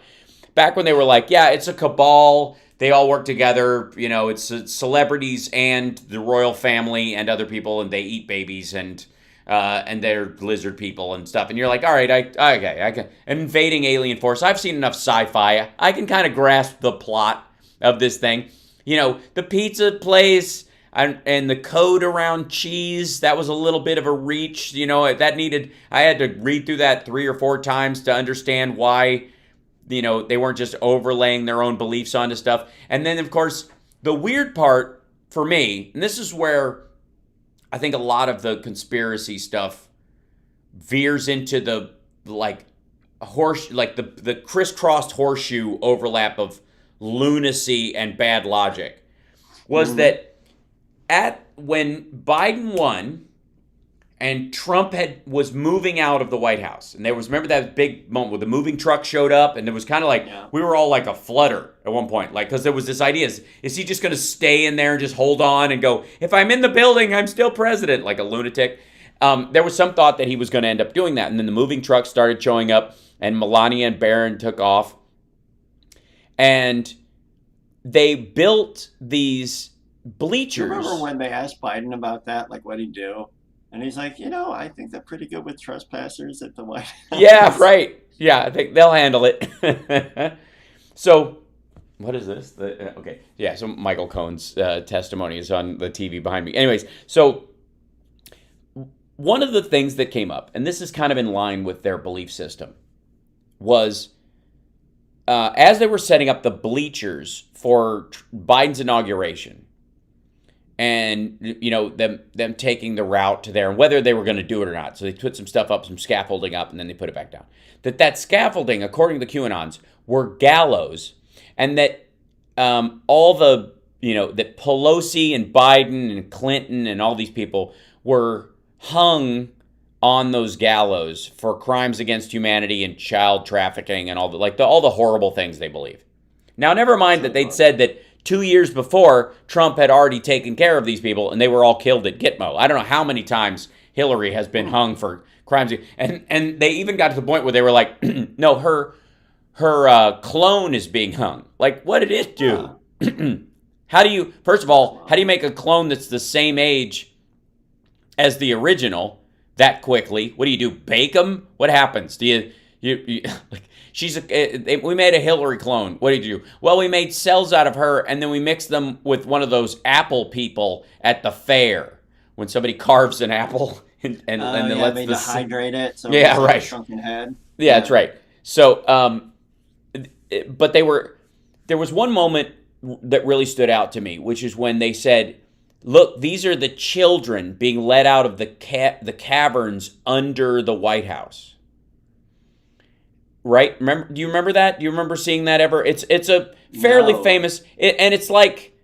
back when they were like, yeah, it's a cabal, they all work together, it's celebrities and the royal family and other people, and they eat babies and they're lizard people and stuff. And you're like, all right, I can. Invading alien force. I've seen enough sci-fi. I can kind of grasp the plot of this thing. The pizza place and the code around cheese, that was a little bit of a reach. I had to read through that 3 or 4 times to understand why, they weren't just overlaying their own beliefs onto stuff. And then, of course, the weird part for me, and this is where I think a lot of the conspiracy stuff veers into the the crisscrossed horseshoe overlap of lunacy and bad logic, was that when Biden won and Trump was moving out of the White House, and remember that big moment where the moving truck showed up, and it was kind of we were all like a flutter at one point, because there was this idea, is he just going to stay in there and just hold on and go, if I'm in the building, I'm still president, like a lunatic? There was some thought that he was going to end up doing that, and then the moving truck started showing up, and Melania and Barron took off, and they built these bleachers. Do you remember when they asked Biden about that, like what he'd do? And he's like, I think they're pretty good with trespassers at the White House. Yeah, right. Yeah, I think they'll handle it. So, what is this? Okay. Yeah, so Michael Cohen's testimony is on the TV behind me. Anyways, so one of the things that came up, and this is kind of in line with their belief system, was as they were setting up the bleachers for Biden's inauguration, and them taking the route to there, and whether they were going to do it or not. So they put some stuff up, some scaffolding up, and then they put it back down. That scaffolding, according to the QAnons, were gallows, and that all the that Pelosi and Biden and Clinton and all these people were hung on those gallows for crimes against humanity and child trafficking and all the horrible things they believe. Now, never mind that they'd said that 2 years before, Trump had already taken care of these people, and they were all killed at Gitmo. I don't know how many times Hillary has been hung for crimes, and they even got to the point where they were like, no, her clone is being hung. Like, what did it do? First of all, how do you make a clone that's the same age as the original that quickly? What do? Bake them? What happens? Do you like? We made a Hillary clone. What did you do? Well, we made cells out of her, and then we mixed them with one of those apple people at the fair when somebody carves an apple and then lets they dehydrate it. So yeah, right. A shrunken head. Yeah, that's right. So, but there was one moment that really stood out to me, which is when they said, "Look, these are the children being let out of the caverns under the White House." Right? Do you remember that? Do you remember seeing that ever? It's a fairly famous, and it's like,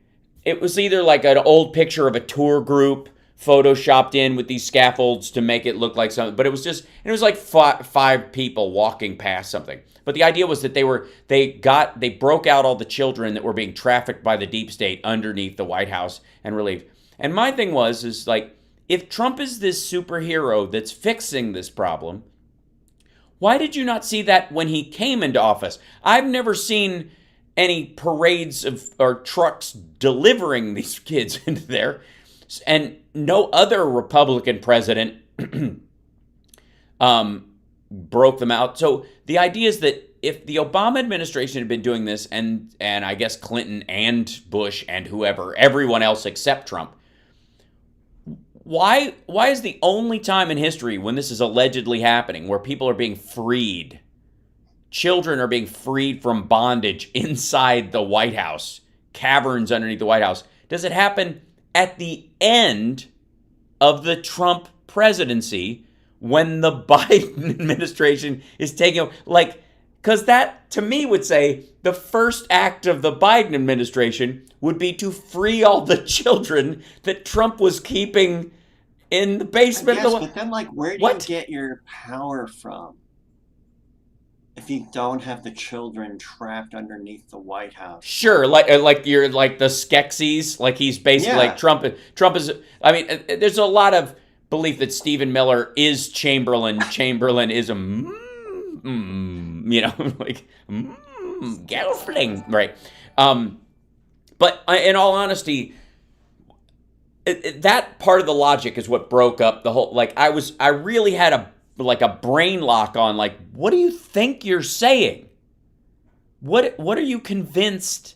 it was either like an old picture of a tour group photoshopped in with these scaffolds to make it look like something, but it was like five people walking past something. But the idea was that they broke out all the children that were being trafficked by the deep state underneath the White House and relieved. And my thing is like, if Trump is this superhero that's fixing this problem, why did you not see that when he came into office? I've never seen any parades or trucks delivering these kids into there, and no other Republican president broke them out. So the idea is that if the Obama administration had been doing this, and I guess Clinton and Bush and whoever, everyone else except Trump, why is the only time in history when this is allegedly happening, where people are being freed, children are being freed from bondage inside the White House, caverns underneath the White House, does it happen at the end of the Trump presidency when the Biden administration is taking over? Like, because that, to me, would say the first act of the Biden administration would be to free all the children that Trump was keeping in the basement. But then, like, where do you get your power from if you don't have the children trapped underneath the White House? Sure, like you're like the Skeksis, like he's basically like Trump. Trump is. I mean, there's a lot of belief that Stephen Miller is Chamberlain. Chamberlain is a like Gelfling, right? But in all honesty, that part of the logic is what broke up the whole. Like I really had a brain lock on, like, what do you think you're saying? What are you convinced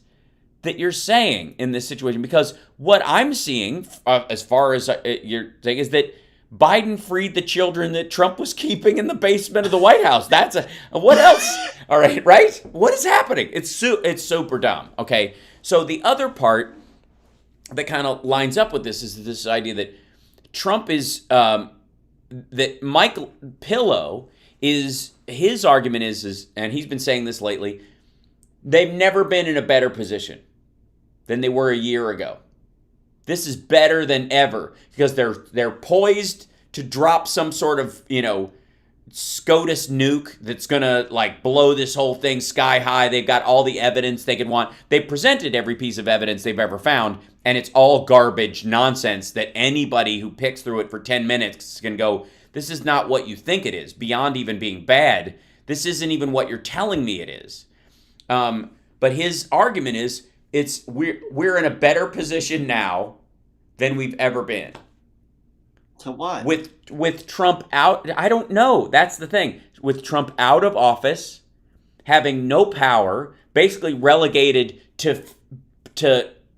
that you're saying in this situation? Because what I'm seeing, as far as you're saying, is that Biden freed the children that Trump was keeping in the basement of the White House. That's what else? All right, right? What is happening? It's super dumb. Okay, so the other part that kind of lines up with this is this idea that Trump is that Mike Pillow is, his argument is, and he's been saying this lately, they've never been in a better position than they were a year ago. This is better than ever because they're poised to drop some sort of, SCOTUS nuke that's going to like blow this whole thing sky high. They've got all the evidence they could want. They presented every piece of evidence they've ever found, and it's all garbage nonsense that anybody who picks through it for 10 minutes can go, this is not what you think it is. Beyond even being bad, this isn't even what you're telling me it is. But his argument is, we're in a better position now than we've ever been. To what? With Trump out, I don't know. That's the thing. With Trump out of office, having no power, basically relegated to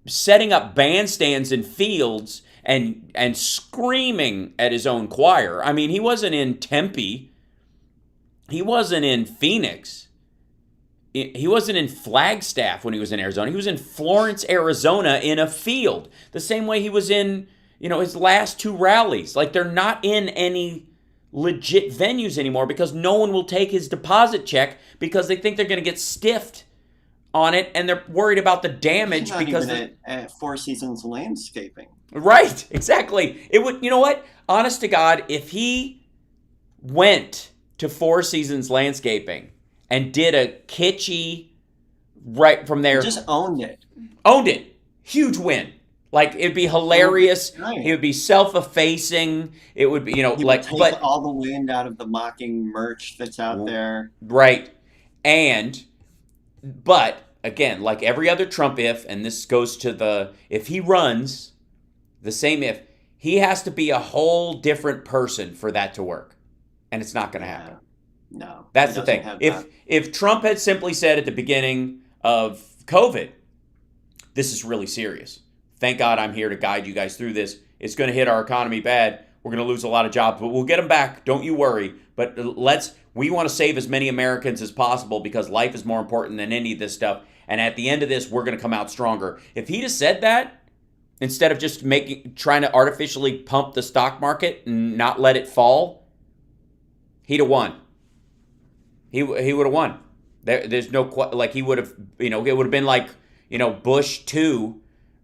setting up bandstands in fields and screaming at his own choir. I mean, he wasn't in Tempe. He wasn't in Phoenix. He wasn't in Flagstaff when he was in Arizona. He was in Florence, Arizona in a field. The same way he was in, his last 2 rallies. Like, they're not in any legit venues anymore because no one will take his deposit check because they think they're going to get stiffed on it, and they're worried about the damage because at Four Seasons Landscaping. Right, exactly. It would, you know what? Honest to God, if he went to Four Seasons Landscaping and did a kitschy right from there, Just owned it. Huge win. Like, it'd be hilarious. Right. He would be self-effacing. It would be, He would take all the wind out of the mocking merch that's out there. Right. But again, like every other Trump and this goes to if he runs, the same he has to be a whole different person for that to work. And it's not going to happen. No. That's the thing. If Trump had simply said at the beginning of COVID, this is really serious. Thank God I'm here to guide you guys through this. It's going to hit our economy bad. We're going to lose a lot of jobs, but we'll get them back. Don't you worry. But we want to save as many Americans as possible because life is more important than any of this stuff. And at the end of this, we're going to come out stronger. If he'd have said that, instead of just trying to artificially pump the stock market and not let it fall, he'd have won. He would have won. There's no, like, he would have, it would have been like, Bush 2,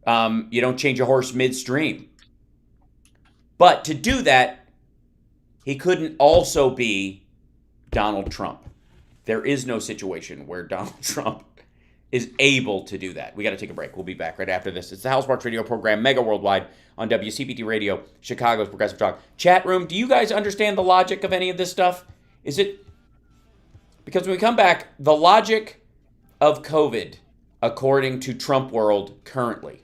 you don't change a horse midstream. But to do that, he couldn't also be Donald Trump. There is no situation where Donald Trump is able to do that. We got to take a break. We'll be back right after this. It's the Hal Sparks Radio program, Mega Worldwide, on WCPT Radio, Chicago's Progressive Talk. Chat room, do you guys understand the logic of any of this stuff? Is it... Because when we come back, the logic of COVID, according to Trump world currently.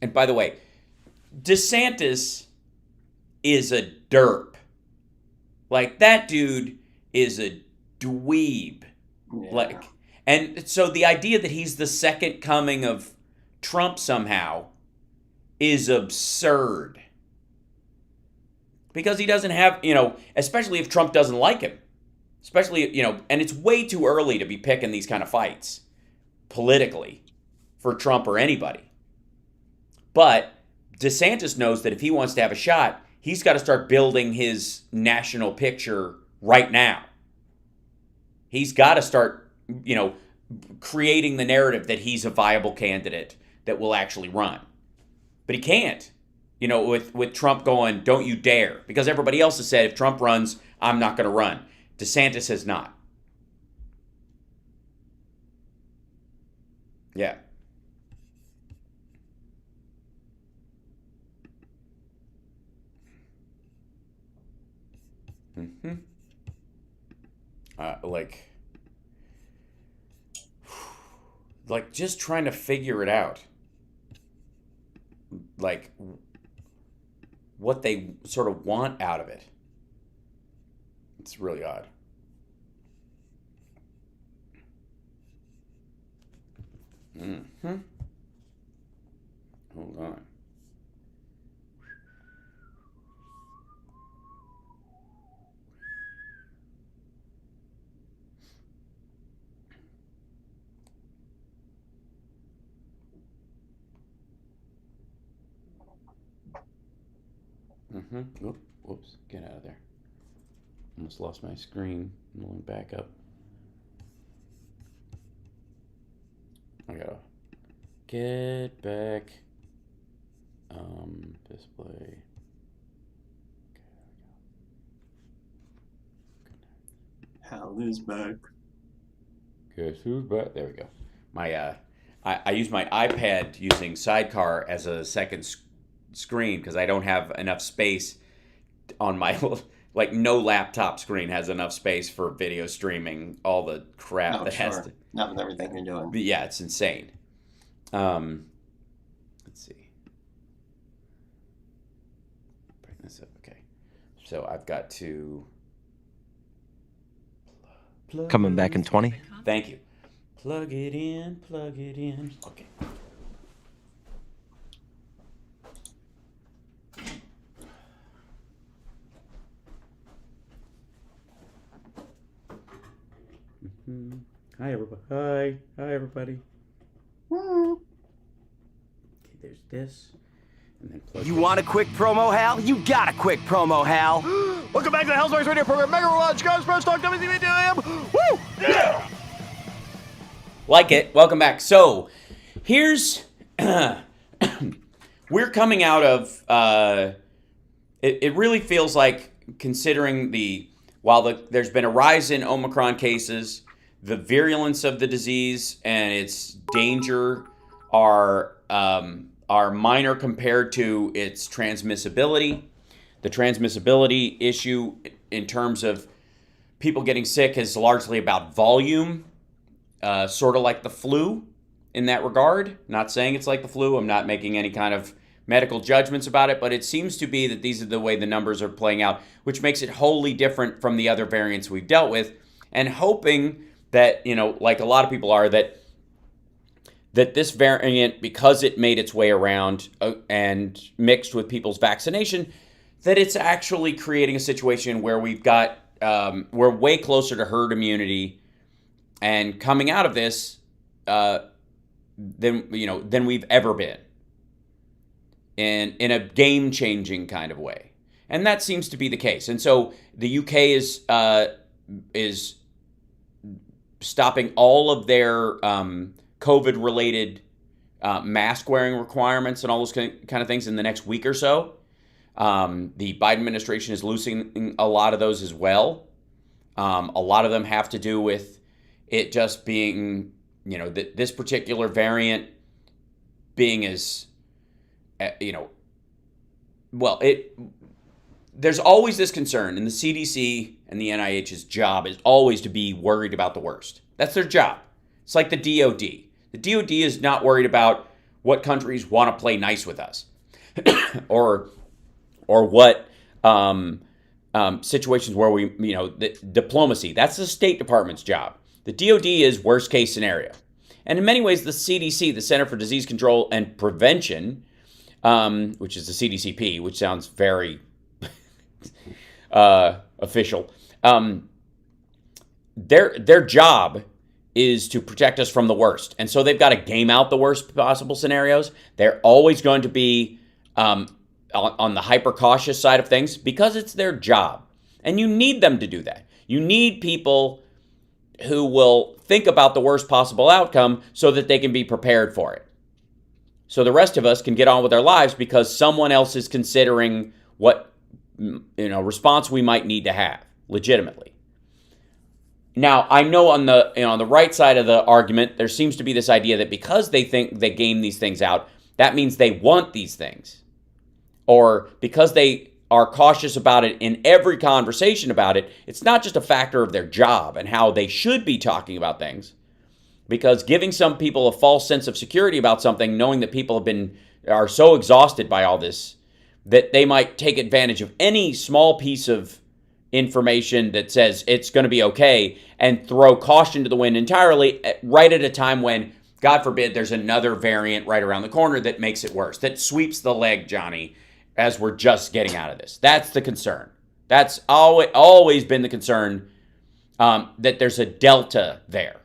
And by the way, DeSantis is a derp. Like, that dude is a dweeb. Yeah. And so the idea that he's the second coming of Trump somehow is absurd. Because he doesn't have, especially if Trump doesn't like him. Especially, and it's way too early to be picking these kind of fights politically for Trump or anybody. But DeSantis knows that if he wants to have a shot, he's got to start building his national picture right now. He's got to start, creating the narrative that he's a viable candidate that will actually run. But he can't, with Trump going, don't you dare. Because everybody else has said, if Trump runs, I'm not going to run. DeSantis has not. Yeah. Mm-hmm. Like just trying to figure it out. Like what they sort of want out of it. It's really odd. Mm-hmm. Hold on. Mm-hmm. Whoops. Get out of there. Almost lost my screen. I'm going back up. I gotta get back. Display. Hal is back. Guess who's back? There we go. My I use my iPad using Sidecar as a second screen because I don't have enough space on my like no laptop screen has enough space for video streaming. All the crap that has to. Not with everything you're doing. But yeah, it's insane. Let's see. Bring this up. Okay. So I've got to. Coming back in 20. Thank you. Plug it in. Plug it in. Okay. Hi everybody. Hi everybody. Okay, there's this. And then plug You want a quick promo, Hal? You got a quick promo, Hal. Welcome back to the Hellsparks Radio Program, Megaworldwide, Chicago's Press Talk, WCPT. Woo! Yeah! Like it. Welcome back. So, here's we're coming out of it really feels like, considering there's been a rise in Omicron cases, the virulence of the disease and its danger are minor compared to its transmissibility. The transmissibility issue in terms of people getting sick is largely about volume, sort of like the flu in that regard. Not saying it's like the flu. I'm not making any kind of medical judgments about it, but it seems to be that these are the way the numbers are playing out, which makes it wholly different from the other variants we've dealt with, and hoping that, like a lot of people are, that this variant, because it made its way around and mixed with people's vaccination, that it's actually creating a situation where we're way closer to herd immunity and coming out of this than we've ever been, in a game-changing kind of way. And that seems to be the case. And so the UK is stopping all of their COVID-related mask-wearing requirements and all those kind of things in the next week or so. The Biden administration is loosening a lot of those as well. A lot of them have to do with it just being, this particular variant being as, there's always this concern, and the CDC and the NIH's job is always to be worried about the worst. That's their job. It's like the DOD. The DOD is not worried about what countries want to play nice with us, or what situations where we, the diplomacy. That's the State Department's job. The DOD is worst case scenario. And in many ways, the CDC, the Center for Disease Control and Prevention, which is the CDCP, which sounds very official, their job is to protect us from the worst. And so they've got to game out the worst possible scenarios. They're always going to be on the hyper cautious side of things because it's their job. And you need them to do that. You need people who will think about the worst possible outcome so that they can be prepared for it. So the rest of us can get on with our lives because someone else is considering what response we might need to have legitimately. Now, I know on the right side of the argument, there seems to be this idea that because they think they game these things out, that means they want these things. Or because they are cautious about it in every conversation about it, it's not just a factor of their job and how they should be talking about things. Because giving some people a false sense of security about something, knowing that people are so exhausted by all this, that they might take advantage of any small piece of information that says it's going to be okay and throw caution to the wind entirely right at a time when, God forbid, there's another variant right around the corner that makes it worse, that sweeps the leg, Johnny, as we're just getting out of this. That's the concern. That's always been the concern, that there's a Delta there,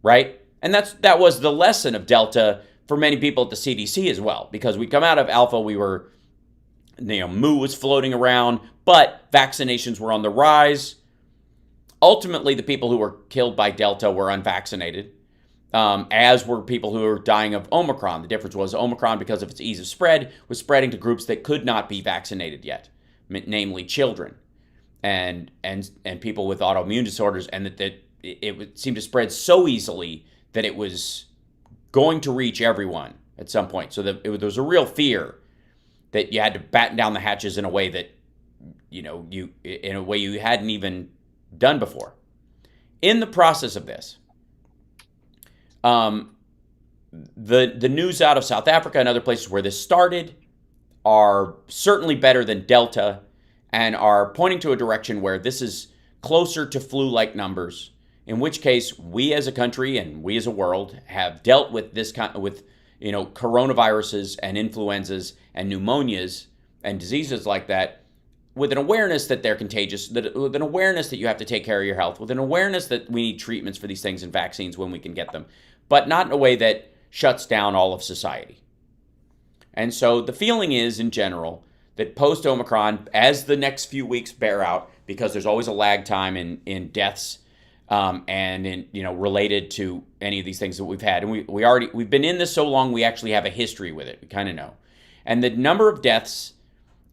right? And that was the lesson of Delta for many people at the CDC as well, because we come out of Alpha, we were, Mu was floating around, but vaccinations were on the rise. Ultimately, the people who were killed by Delta were unvaccinated, as were people who were dying of Omicron. The difference was Omicron, because of its ease of spread, was spreading to groups that could not be vaccinated yet, namely children and people with autoimmune disorders, and that it would seem to spread so easily that it was going to reach everyone at some point. So there was a real fear that you had to batten down the hatches in a way that you in a way you hadn't even done before. In the process of this, the news out of South Africa and other places where this started are certainly better than Delta and are pointing to a direction where this is closer to flu-like numbers, in which case we as a country and we as a world have dealt with this coronaviruses and influenzas and pneumonias and diseases like that with an awareness that they're contagious, with an awareness that you have to take care of your health, with an awareness that we need treatments for these things and vaccines when we can get them, but not in a way that shuts down all of society. And so the feeling is, in general, that post-Omicron, as the next few weeks bear out, because there's always a lag time in deaths and in related to any of these things that we've had, and we've been in this so long we actually have a history with it. We kind of know, and the number of deaths,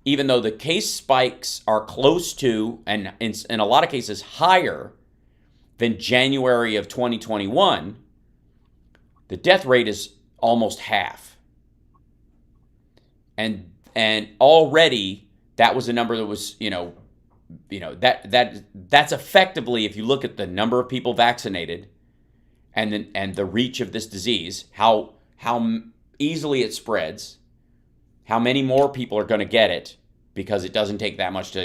even though the case spikes are close to, and in a lot of cases higher than January of 2021, the death rate is almost half. And already that was a number that was, that's effectively, if you look at the number of people vaccinated and the reach of this disease, how easily it spreads, how many more people are going to get it because it doesn't take that much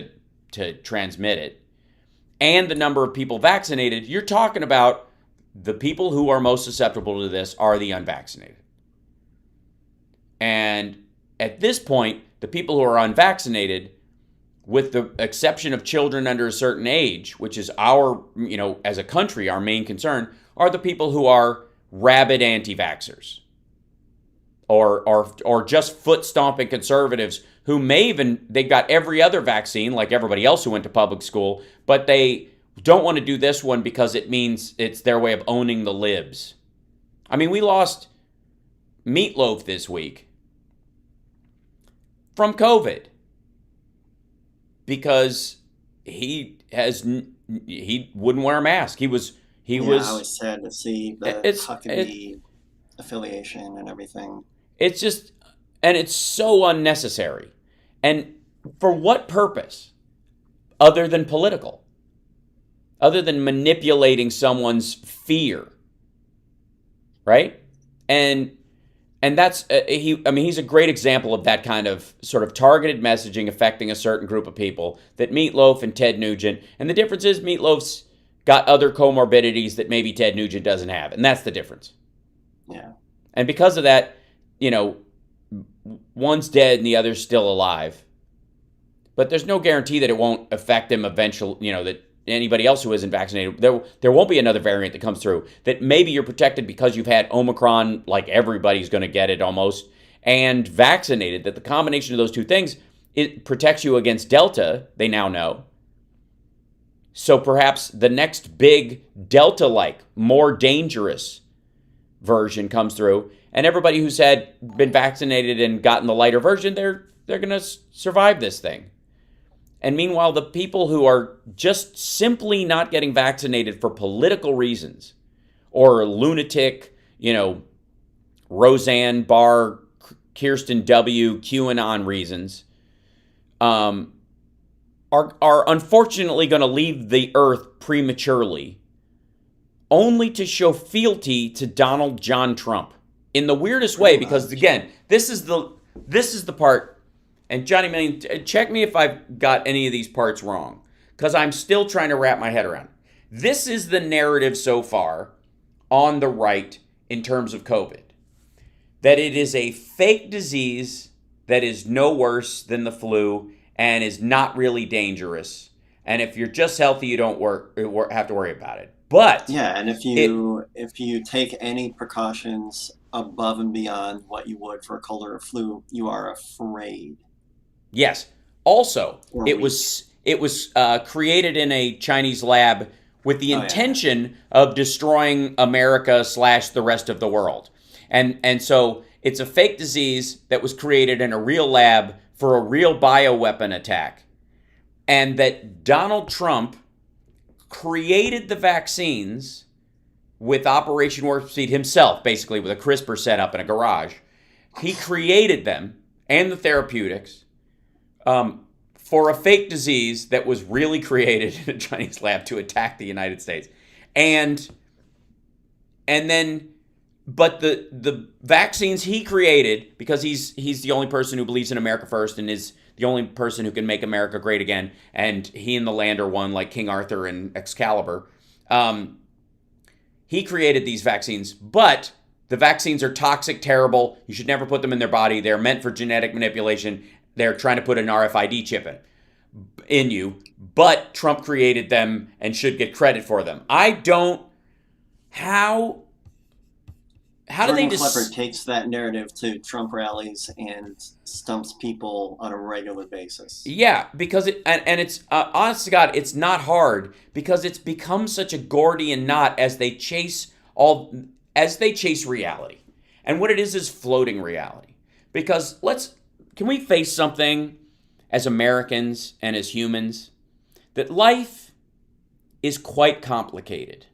to transmit it, and the number of people vaccinated, you're talking about the people who are most susceptible to this are the unvaccinated. And at this point, the people who are unvaccinated, with the exception of children under a certain age, which is our, as a country, our main concern, are the people who are rabid anti-vaxxers. Or just foot-stomping conservatives who they got every other vaccine, like everybody else who went to public school, but they don't want to do this one because it means it's their way of owning the libs. I mean, we lost Meatloaf this week from COVID because he wouldn't wear a mask. I was sad to see the Huckabee affiliation and everything. It's just, and it's so unnecessary. And for what purpose? Other than political. Other than manipulating someone's fear. Right? And that's, he's a great example of that kind of sort of targeted messaging affecting a certain group of people that Meatloaf and Ted Nugent, and the difference is Meatloaf's got other comorbidities that maybe Ted Nugent doesn't have. And that's the difference. Yeah. And because of that, one's dead and the other's still alive. But there's no guarantee that it won't affect him eventually, that anybody else who isn't vaccinated, there won't be another variant that comes through. That maybe you're protected because you've had Omicron, like everybody's going to get it almost, and vaccinated, that the combination of those two things, it protects you against Delta, they now know. So perhaps the next big Delta-like, more dangerous version comes through, and everybody who's been vaccinated and gotten the lighter version, they're going to survive this thing. And meanwhile, the people who are just simply not getting vaccinated for political reasons, or lunatic, Roseanne Barr, Kirsten W, QAnon reasons, are unfortunately going to leave the earth prematurely, only to show fealty to Donald John Trump in the weirdest way. Because again, this is the part. And Johnny Million, check me if I've got any of these parts wrong, because I'm still trying to wrap my head around. This is the narrative so far on the right in terms of COVID, that it is a fake disease that is no worse than the flu and is not really dangerous. And if you're just healthy, you don't have to worry about it. But yeah, and if you take any precautions above and beyond what you would for a cold or a flu, you are afraid. Yes. Also, it was created in a Chinese lab with the intention of destroying America / the rest of the world. And so it's a fake disease that was created in a real lab for a real bioweapon attack. And that Donald Trump created the vaccines with Operation Warp Speed himself, basically with a CRISPR setup in a garage. He created them and the therapeutics for a fake disease that was really created in a Chinese lab to attack the United States. And then, but the vaccines he created, because he's the only person who believes in America first and is the only person who can make America great again, and he and the land are one like King Arthur and Excalibur. He created these vaccines, but the vaccines are toxic, terrible. You should never put them in their body. They're meant for genetic manipulation. They're trying to put an RFID chip in you, but Trump created them and should get credit for them. I don't. How do they just? Klepper takes that narrative to Trump rallies and stumps people on a regular basis. Yeah, because it's honest to God, it's not hard because it's become such a Gordian knot as they chase reality, and what it is floating reality. Because can we face something as Americans and as humans, that life is quite complicated,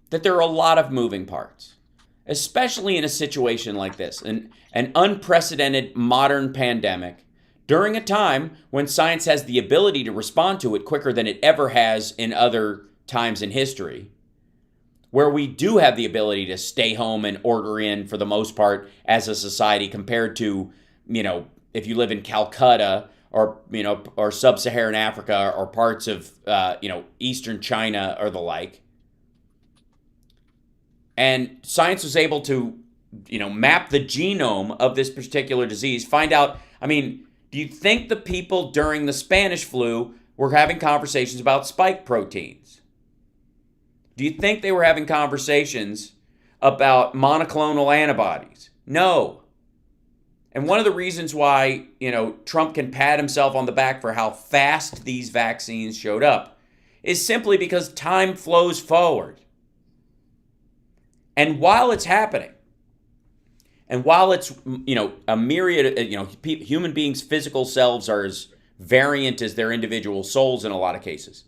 that there are a lot of moving parts, especially in a situation like this, an unprecedented modern pandemic, during a time when science has the ability to respond to it quicker than it ever has in other times in history, where we do have the ability to stay home and order in for the most part as a society compared to, if you live in Calcutta or sub-Saharan Africa or parts of, Eastern China or the like. And science was able to, map the genome of this particular disease, find out, do you think the people during the Spanish flu were having conversations about spike proteins? Do you think they were having conversations about monoclonal antibodies? No. And one of the reasons why, Trump can pat himself on the back for how fast these vaccines showed up is simply because time flows forward. And while it's happening, and while it's, a myriad, human beings' physical selves are as variant as their individual souls in a lot of cases,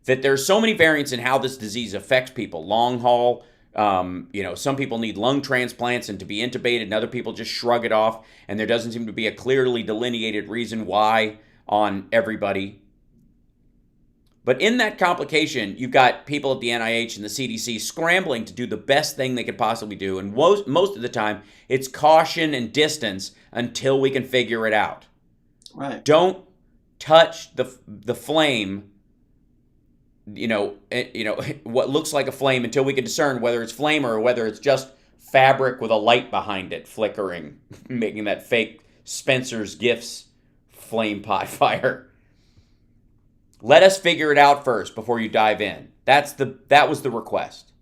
that there's so many variants in how this disease affects people. Long haul, some people need lung transplants and to be intubated, and other people just shrug it off, and there doesn't seem to be a clearly delineated reason why on everybody. But in that complication, you've got people at the NIH and the CDC scrambling to do the best thing they could possibly do, and most of the time, it's caution and distance until we can figure it out. Right. Don't touch the flame, what looks like a flame until we can discern whether it's flame or whether it's just fabric with a light behind it flickering, making that fake Spencer's Gifts flame pot fire. Let us figure it out first before you dive in. That was the request.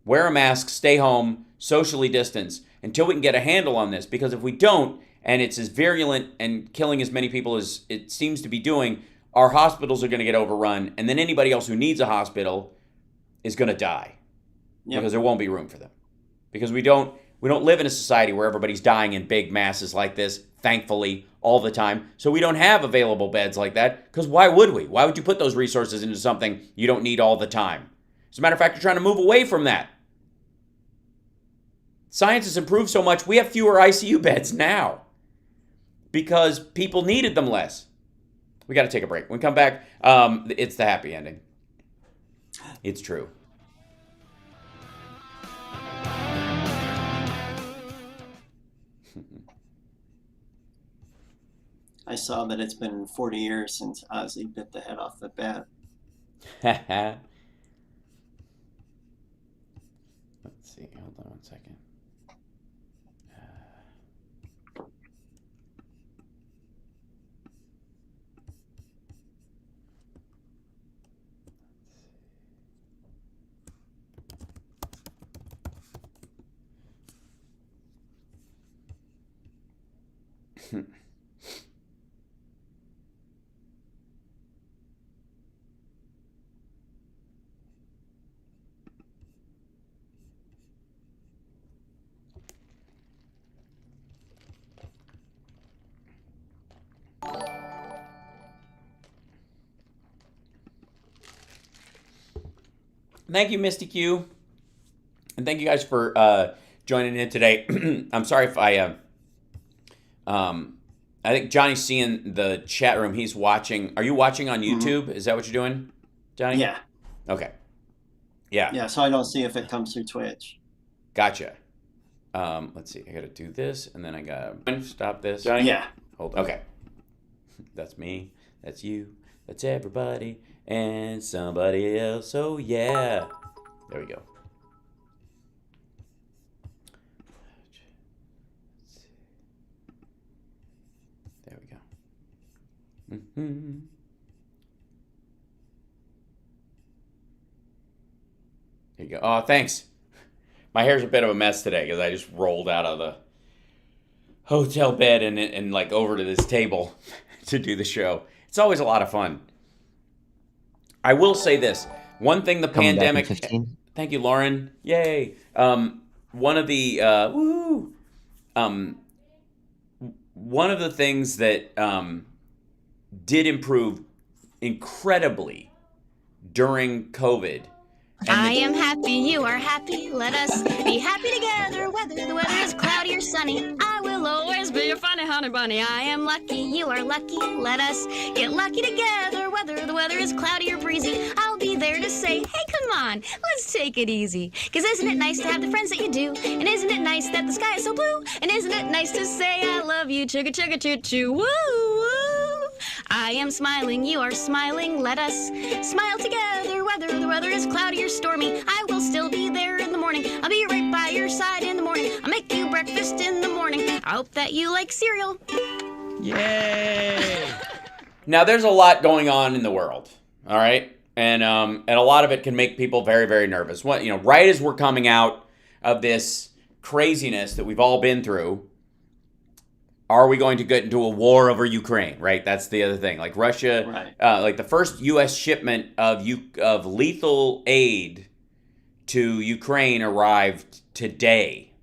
Wear a mask, stay home, socially distance until we can get a handle on this. Because if we don't, and it's as virulent and killing as many people as it seems to be doing, our hospitals are going to get overrun, and then anybody else who needs a hospital is going to die. Yep. Because there won't be room for them. Because we don't live in a society where everybody's dying in big masses like this, thankfully, all the time. So we don't have available beds like that, because why would we? Why would you put those resources into something you don't need all the time? As a matter of fact, you're trying to move away from that. Science has improved so much, we have fewer ICU beds now because people needed them less. We got to take a break. When we come back, it's the happy ending. It's true. I saw that it's been 40 years since Ozzy bit the head off the bat. Let's see. Hold on one second. Thank you, Misty Q. And thank you guys for joining in today. I'm sorry if I I think Johnny's seeing the chat room. He's watching. Are you watching on YouTube? Is that what you're doing, Johnny? Yeah. Okay. Yeah. Yeah, so I don't see if it comes through Twitch. Gotcha. Let's see. I got to do this, and then I got to stop this. Johnny? Yeah. Hold. Okay. That's me. That's you. That's everybody. And somebody else. Oh, yeah. There we go. There we go. Mm-hmm. There you go. Oh, thanks. My hair's a bit of a mess today because I just rolled out of the hotel bed and like over to this table to do the show. It's always a lot of fun. I will say this. One thing the Coming back in pandemic... 15. Thank you, Lauren. Yay. One of the... one of the things that did improve incredibly during COVID... I am happy, you are happy, let us be happy together, whether the weather is cloudy or sunny. I will always be your funny honey bunny. I am lucky, you are lucky, let us get lucky together, whether the weather is cloudy or breezy. I'll be there to say, hey, come on, let's take it easy. 'Cause isn't it nice to have the friends that you do? And isn't it nice that the sky is so blue? And isn't it nice to say I love you, chugga chugga choo choo, woo woo. I am smiling, you are smiling, let us smile together, whether the weather is cloudy or stormy. I will still be there in the morning, I'll be right by your side in the morning. I'll make you breakfast in the morning, I hope that you like cereal. Yay! Now, there's a lot going on in the world, all right? And a lot of it can make people very, very nervous. What, right as we're coming out of this craziness that we've all been through, are we going to get into a war over Ukraine, right? That's the other thing. Like Russia, Right. like the first U.S. shipment of lethal aid to Ukraine arrived today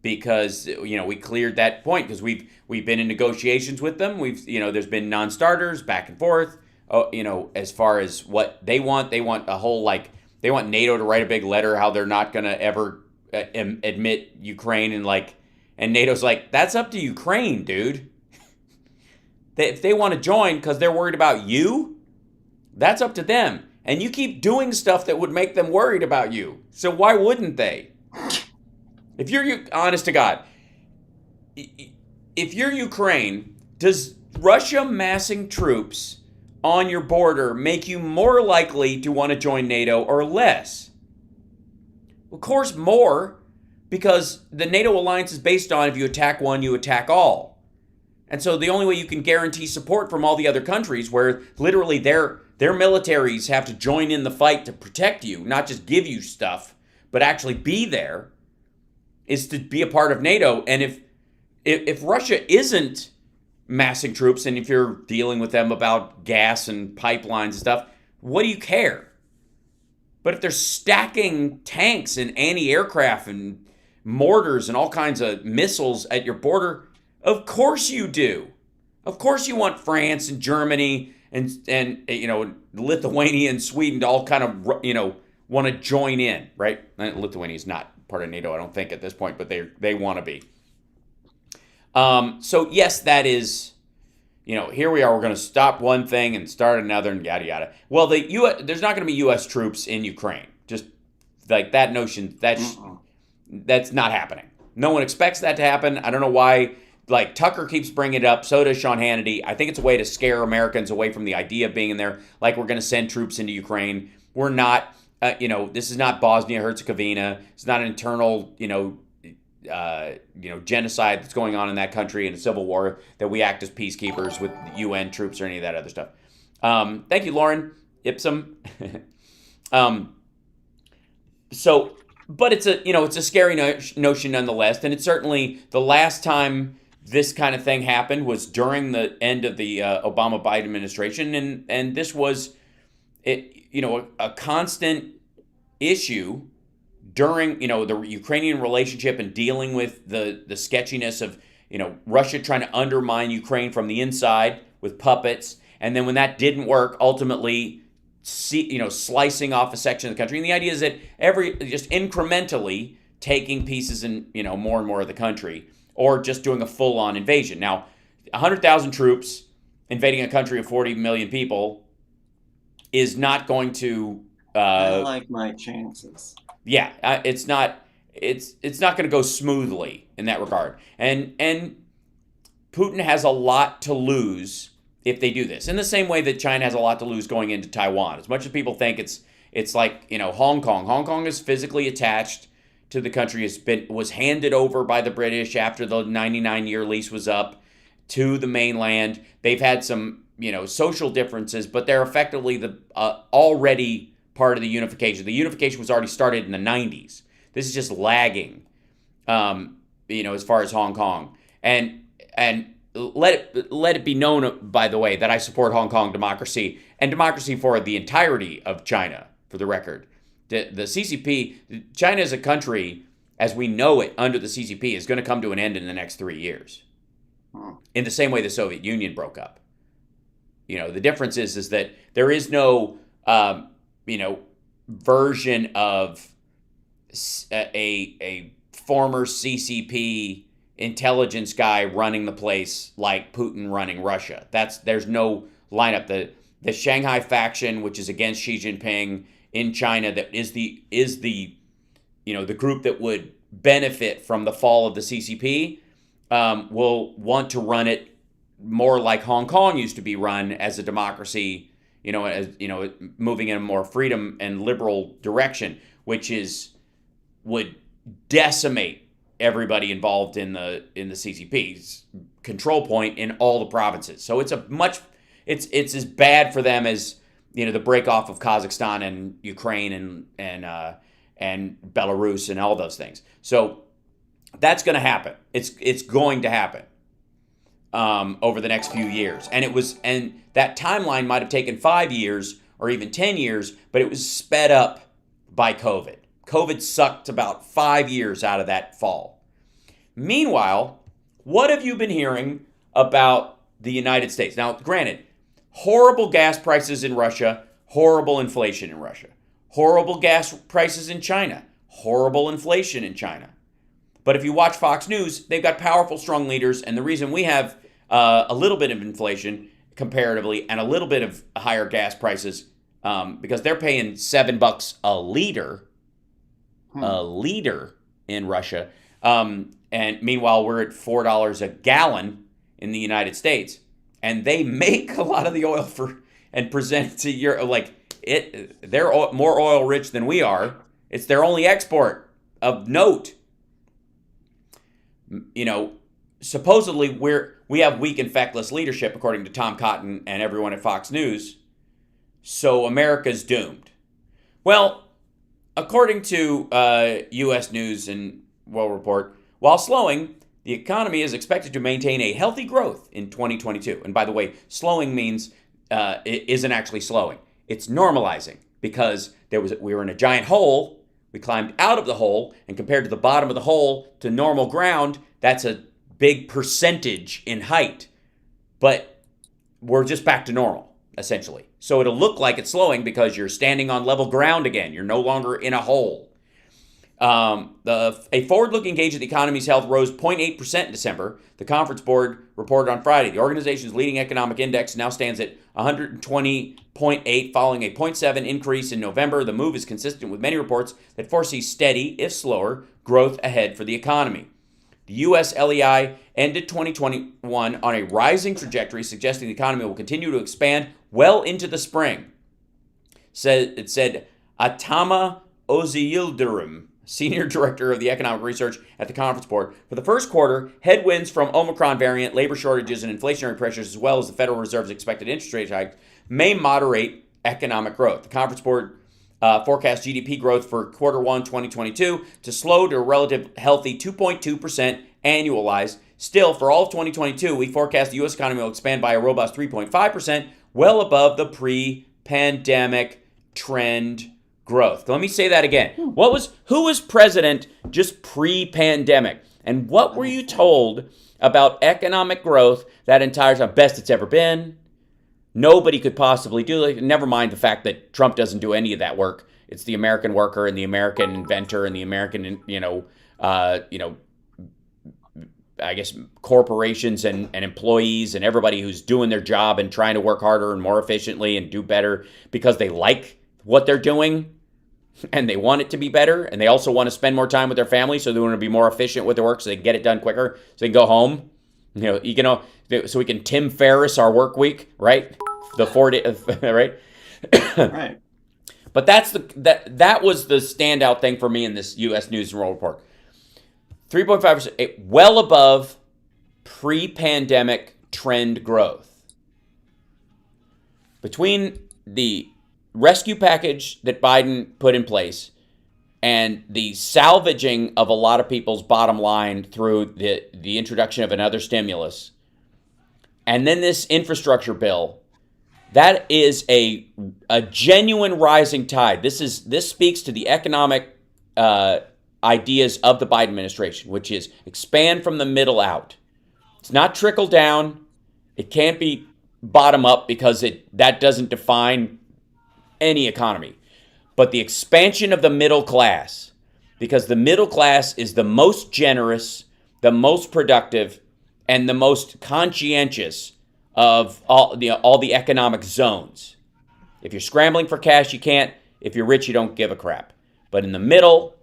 because, we cleared that point because we've been in negotiations with them. There's been non-starters back and forth, as far as what they want. They want a whole, they want NATO to write a big letter how they're not going to ever admit Ukraine and NATO's like, that's up to Ukraine, dude. If they want to join because they're worried about you, that's up to them. And you keep doing stuff that would make them worried about you. So why wouldn't they? If you're, honest to God, if you're Ukraine, does Russia massing troops on your border make you more likely to want to join NATO or less? Of course, more. Because the NATO alliance is based on if you attack one, you attack all. And so the only way you can guarantee support from all the other countries where literally their militaries have to join in the fight to protect you, not just give you stuff, but actually be there, is to be a part of NATO. And if Russia isn't massing troops and if you're dealing with them about gas and pipelines and stuff, what do you care? But if they're stacking tanks and anti-aircraft and mortars and all kinds of missiles at your border, of course you do. Of course you want France and Germany and Lithuania and Sweden to all kind of want to join in, right? Lithuania is not part of NATO, I don't think, at this point, but they want to be. So yes, that is, here we are. We're going to stop one thing and start another, and yada yada. Well, there's not going to be U.S. troops in Ukraine. Just like that notion. That's not happening. No one expects that to happen. I don't know why. Like Tucker keeps bringing it up. So does Sean Hannity. I think it's a way to scare Americans away from the idea of being in there. Like we're going to send troops into Ukraine. We're not. This is not Bosnia-Herzegovina. It's not an internal, genocide that's going on in that country and a civil war that we act as peacekeepers with UN troops or any of that other stuff. Thank you, Lauren Ipsum. But it's a scary notion nonetheless, and it's certainly the last time this kind of thing happened was during the end of the Obama-Biden administration, and this was a constant issue during the Ukrainian relationship and dealing with the sketchiness of Russia trying to undermine Ukraine from the inside with puppets, and then when that didn't work, ultimately slicing off a section of the country. And the idea is that just incrementally taking pieces in more and more of the country, or just doing a full-on invasion. Now, 100,000 troops invading a country of 40 million people is not going to. I like my chances. Yeah, it's not. It's not going to go smoothly in that regard, and Putin has a lot to lose if they do this. In the same way that China has a lot to lose going into Taiwan. As much as people think it's like Hong Kong. Hong Kong is physically attached to the country. Was handed over by the British after the 99-year lease was up to the mainland. They've had some social differences, but they're effectively the already part of the unification. The unification was already started in the 90s. This is just lagging, as far as Hong Kong. And let it be known, by the way, that I support Hong Kong democracy and democracy for the entirety of China, for the record. The CCP, China as a country, as we know it under the CCP, is going to come to an end in the next 3 years. In the same way the Soviet Union broke up. The difference is that there is no, version of a former CCP intelligence guy running the place like Putin running Russia. There's no lineup. The Shanghai faction, which is against Xi Jinping in China, that is the the group that would benefit from the fall of the CCP, will want to run it more like Hong Kong used to be run, as a democracy, moving in a more freedom and liberal direction, which would decimate everybody involved in the CCP's control point in all the provinces. So it's as bad for them as the break off of Kazakhstan and Ukraine and Belarus and all those things. So that's going to happen. It's going to happen over the next few years. And that timeline might have taken 5 years or even 10 years, but it was sped up by COVID. COVID sucked about 5 years out of that fall. Meanwhile, what have you been hearing about the United States? Now, granted, horrible gas prices in Russia, horrible inflation in Russia, horrible gas prices in China, horrible inflation in China. But if you watch Fox News, they've got powerful, strong leaders, and the reason we have a little bit of inflation comparatively and a little bit of higher gas prices, because they're paying $7 a liter in Russia, and meanwhile we're at $4 a gallon in the United States, and they make a lot of the oil and present it to Europe they're more oil rich than we are. It's their only export of note. Supposedly we have weak and feckless leadership, according to Tom Cotton and everyone at Fox News. So America's doomed. Well, according to U.S. News and World Report, while slowing, the economy is expected to maintain a healthy growth in 2022. And by the way, slowing means it isn't actually slowing. It's normalizing, because we were in a giant hole. We climbed out of the hole, and compared to the bottom of the hole to normal ground, that's a big percentage in height. But we're just back to normal, essentially. So it'll look like it's slowing because you're standing on level ground again. You're no longer in a hole. A forward-looking gauge of the economy's health rose 0.8% in December. The Conference Board reported on Friday. The organization's leading economic index now stands at 120.8, following a 0.7 increase in November. The move is consistent with many reports that foresee steady, if slower, growth ahead for the economy. The U.S. LEI ended 2021 on a rising trajectory, suggesting the economy will continue to expand well into the spring. It said Atama Oziyildirim, Senior Director of the Economic Research at the Conference Board. For the first quarter, headwinds from Omicron variant, labor shortages, and inflationary pressures, as well as the Federal Reserve's expected interest rate hike, may moderate economic growth. The Conference Board forecast GDP growth for quarter 1 2022 to slow to a relative healthy 2.2% annualized. Still, for all of 2022, we forecast the U.S. economy will expand by a robust 3.5%, well above the pre-pandemic trend growth. Let me say that again. Who was president just pre-pandemic? And what were you told about economic growth that entire time? Best it's ever been. Nobody could possibly do it. Never mind the fact that Trump doesn't do any of that work. It's the American worker and the American inventor and the American, I guess, corporations and employees and everybody who's doing their job and trying to work harder and more efficiently and do better because they like what they're doing and they want it to be better, and they also want to spend more time with their family, so they want to be more efficient with their work so they can get it done quicker, so they can go home. So we can Tim Ferriss our work week, right? The 4 day, right? Right. But that was the standout thing for me in this U.S. News and World Report. 3.5%, well above pre-pandemic trend growth. Between the rescue package that Biden put in place and the salvaging of a lot of people's bottom line through the introduction of another stimulus, and then this infrastructure bill, that is a genuine rising tide. This speaks to the economic ideas of the Biden administration, which is expand from the middle out. It's not trickle down. It can't be bottom up because that doesn't define any economy. But the expansion of the middle class, because the middle class is the most generous, the most productive, and the most conscientious of all the economic zones. If you're scrambling for cash, you can't. If you're rich, you don't give a crap. But in the middle,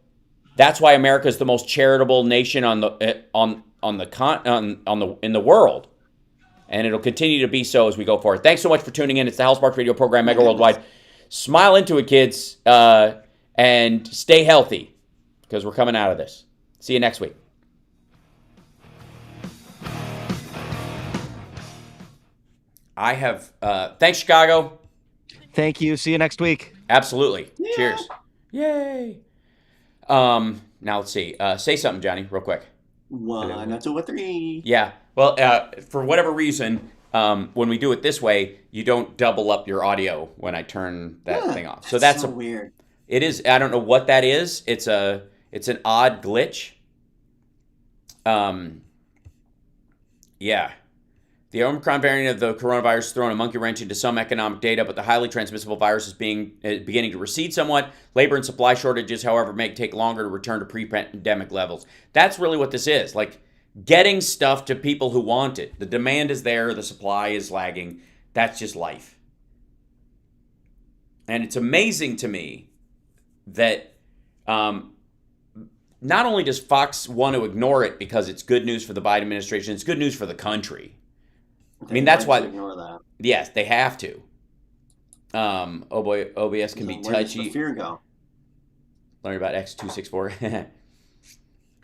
that's why America is the most charitable nation in the world, and it'll continue to be so as we go forward. Thanks so much for tuning in. It's the Hal Sparks Radio Program, Mega Worldwide. Smile into it, kids, and stay healthy because we're coming out of this. See you next week. I have thanks, Chicago. Thank you. See you next week. Absolutely. Yeah. Cheers. Yay. Now let's see. Say something, Johnny, real quick. 1, 2, 3. Yeah. Well, for whatever reason, when we do it this way, you don't double up your audio when I turn that thing off. So that's weird. It is. I don't know what that is. It's an odd glitch. Yeah. The Omicron variant of the coronavirus is throwing a monkey wrench into some economic data, but the highly transmissible virus is beginning to recede somewhat. Labor and supply shortages, however, may take longer to return to pre-pandemic levels. That's really what this is. Like, getting stuff to people who want it. The demand is there. The supply is lagging. That's just life. And it's amazing to me that not only does Fox want to ignore it because it's good news for the Biden administration, it's good news for the country. I mean, that's why. Ignore that. Yes, they have to. Oh boy, OBS can be touchy. Where does the fear go? Learn about X264.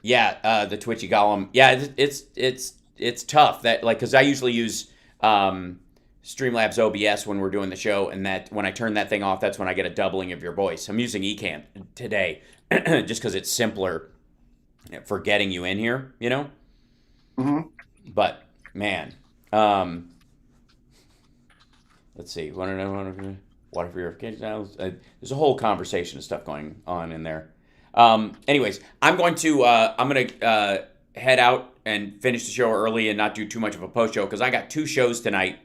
Yeah, the twitchy golem. Yeah, it's tough. That because I usually use Streamlabs OBS when we're doing the show, and that when I turn that thing off, that's when I get a doubling of your voice. I'm using Ecamm today just because it's simpler for getting you in here, you know. Mm-hmm. But man. Let's see. Water verification. There's a whole conversation of stuff going on in there. Anyways, I'm going to head out and finish the show early and not do too much of a post show because I got 2 shows tonight,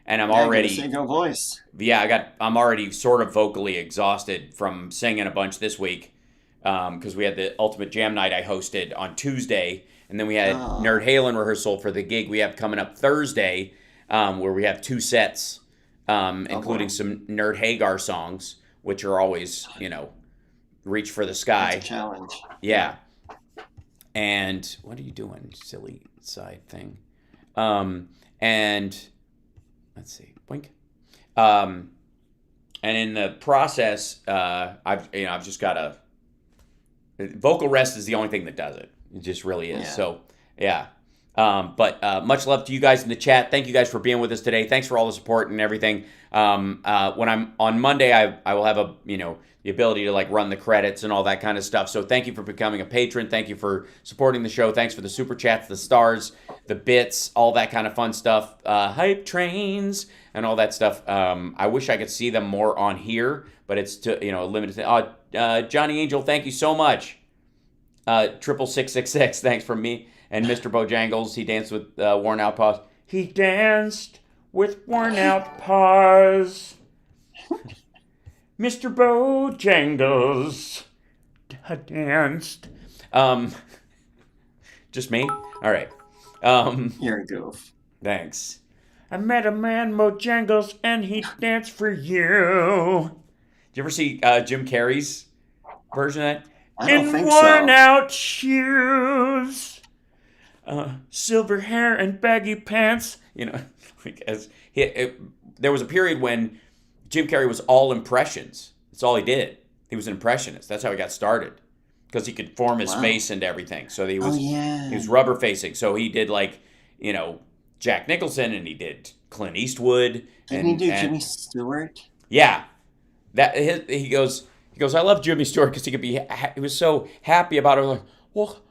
and I'm already sing your voice. Yeah, I'm already sort of vocally exhausted from singing a bunch this week because we had the Ultimate Jam Night I hosted on Tuesday. And then we had Nerd Halen rehearsal for the gig we have coming up Thursday, where we have 2 sets, including some Nerd Hagar songs, which are always, reach for the sky. That's a challenge. Yeah. And what are you doing, silly side thing? And let's see, blink. And in the process, I've just got vocal rest is the only thing that does it. It just really is. Yeah. So, yeah. But much love to you guys in the chat. Thank you guys for being with us today. Thanks for all the support and everything. When I'm on Monday, I will have the ability to run the credits and all that kind of stuff. So thank you for becoming a patron. Thank you for supporting the show. Thanks for the super chats, the stars, the bits, all that kind of fun stuff. Hype trains and all that stuff. I wish I could see them more on here, but it's a limited thing. Johnny Angel, thank you so much. 66666, thanks from me and Mr. Bojangles. He danced with worn out paws. He danced with worn out paws. Mr. Bojangles danced. Just me? All right. You're a goof. Thanks. I met a man, Mojangles, and he danced for you. Did you ever see Jim Carrey's version of that? I don't In think so. worn out shoes, silver hair and baggy pants. You know, there was a period when Jim Carrey was all impressions. That's all he did. He was an impressionist. That's how he got started, because he could form his face into everything. So he was rubber facing. So he did Jack Nicholson, and he did Clint Eastwood. Didn't he do Jimmy Stewart? Yeah, he goes. I love Jimmy Stewart because he was so happy about it. Like, well,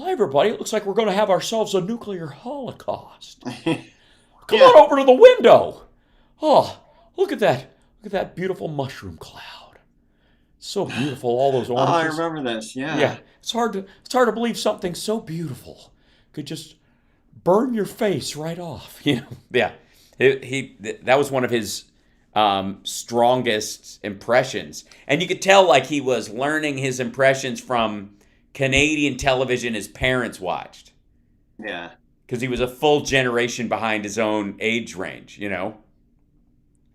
everybody, it looks like we're going to have ourselves a nuclear holocaust. Come on over to the window. Oh, look at that beautiful mushroom cloud. So beautiful, all those oranges. Oh, I remember this. Yeah. Yeah, it's hard to believe something so beautiful could just burn your face right off. Yeah. That was one of his strongest impressions, and you could tell like he was learning his impressions from Canadian television his parents watched. Yeah, because he was a full generation behind his own age range,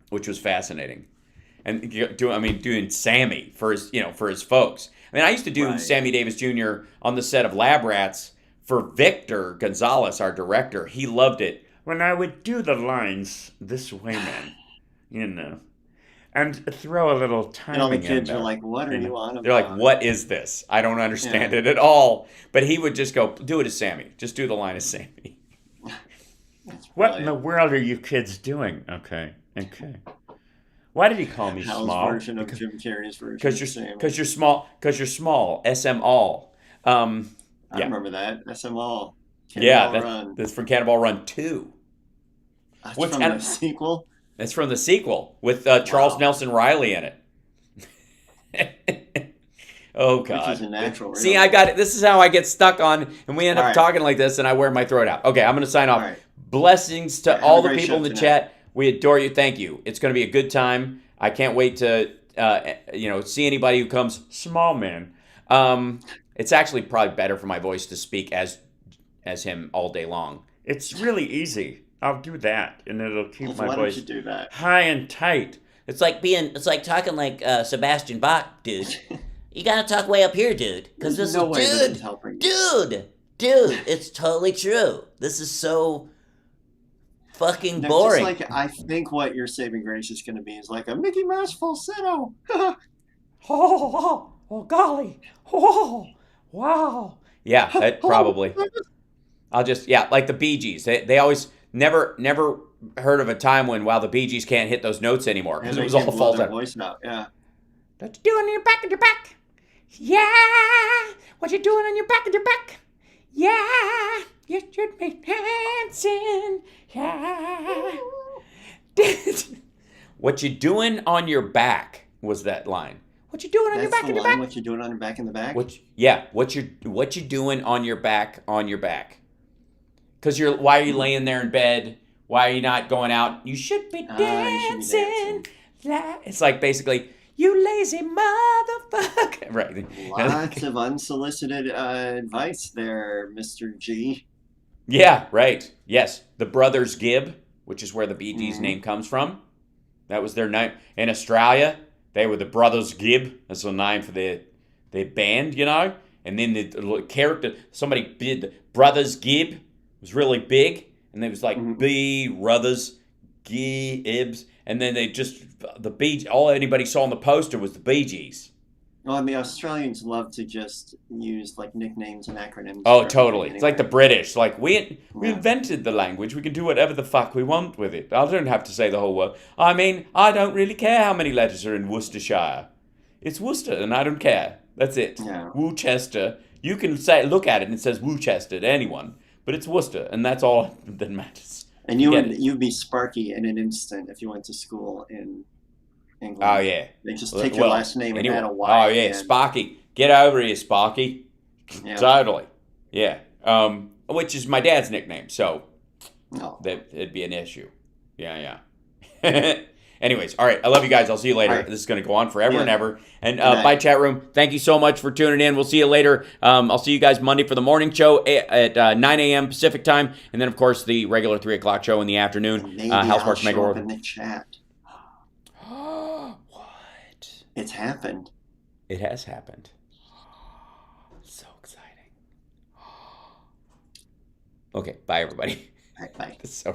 which was fascinating. And doing Sammy for his folks. I mean, I used to do Sammy Davis Jr. on the set of Lab Rats for Victor Gonzalez, our director. He loved it when I would do the lines this way, man, and throw a little timing in there. And all the kids are like, what are you on about? They're like, what is this? I don't understand it at all. But he would just go, do it as Sammy. Just do the line as Sammy. What in the world are you kids doing? Okay. Why did he call me Hal's small? version of Jim Carrey's version. Because you're small. Because you're small. SM all. I remember that. SM all. That's from Cannonball Run 2. That's from the sequel? That's from the sequel with Charles Nelson Riley in it. Oh, God. Which is a natural. See, I got it. This is how I get stuck on, and we end up talking like this, and I wear my throat out. Okay, I'm going to sign off. Blessings to all the people in the chat. We adore you. Thank you. It's going to be a good time. I can't wait to, see anybody who comes small man. It's actually probably better for my voice to speak as him all day long. It's really easy. I'll do that, and it'll keep my voice. Why don't you do that? High and tight. It's like talking like Sebastian Bach, dude. You gotta talk way up here, dude. Because this is dude. It's totally true. This is so fucking boring. Just like I think what your saving grace is going to be is like a Mickey Mouse falsetto. Oh, golly. Oh, wow. Yeah, that probably. I'll just like the Bee Gees. They always never heard of a time when the Bee Gees can't hit those notes anymore because it was all falsetto. Voice note. Yeah. What you doing on your back and your back? Yeah. What you doing on your back and your back? Yeah. You should be dancing. Yeah. What you doing on your back was that line. What you doing on your back and your back? What you doing on your back and the back? What you doing on your back Because why are you laying there in bed? Why are you not going out? You should be dancing. It's like basically, you lazy motherfucker. Right. Lots of unsolicited advice there, Mr. G. Yeah, right. Yes. The Brothers Gibb, which is where the Bee Gees name comes from. That was their name. In Australia, they were the Brothers Gibb. That's the name for their band, And then the character, somebody did Brothers Gibb. Was really big, and it was like B Brothers Gibbs, and then all anybody saw on the poster was the Bee Gees. Well, I mean, Australians love to just use like nicknames and acronyms. Oh, totally. It's like the British. Like we invented the language. We can do whatever the fuck we want with it. I don't have to say the whole word. I mean, I don't really care how many letters are in Worcestershire. It's Worcester, and I don't care. That's it. Yeah. Worcester. You can look at it, and it says Worcester to anyone. But it's Worcester, and that's all that matters. And you'd be Sparky in an instant if you went to school in England. Oh, yeah. They just take your last name and add a Y. Oh, yeah, Sparky. Get over here, Sparky. Yeah. Totally. Yeah. Which is my dad's nickname, so that'd be an issue. Yeah. Anyways, all right. I love you guys. I'll see you later. Right. This is going to go on forever and ever. And night. bye, chat room. Thank you so much for tuning in. We'll see you later. I'll see you guys Monday for the morning show at 9 a.m. Pacific time. And then, of course, the regular 3 o'clock show in the afternoon. Maybe House I'll Parks show Mega up World. in the chat. What? It's happened. It has happened. So exciting. Okay, bye, everybody. Bye. So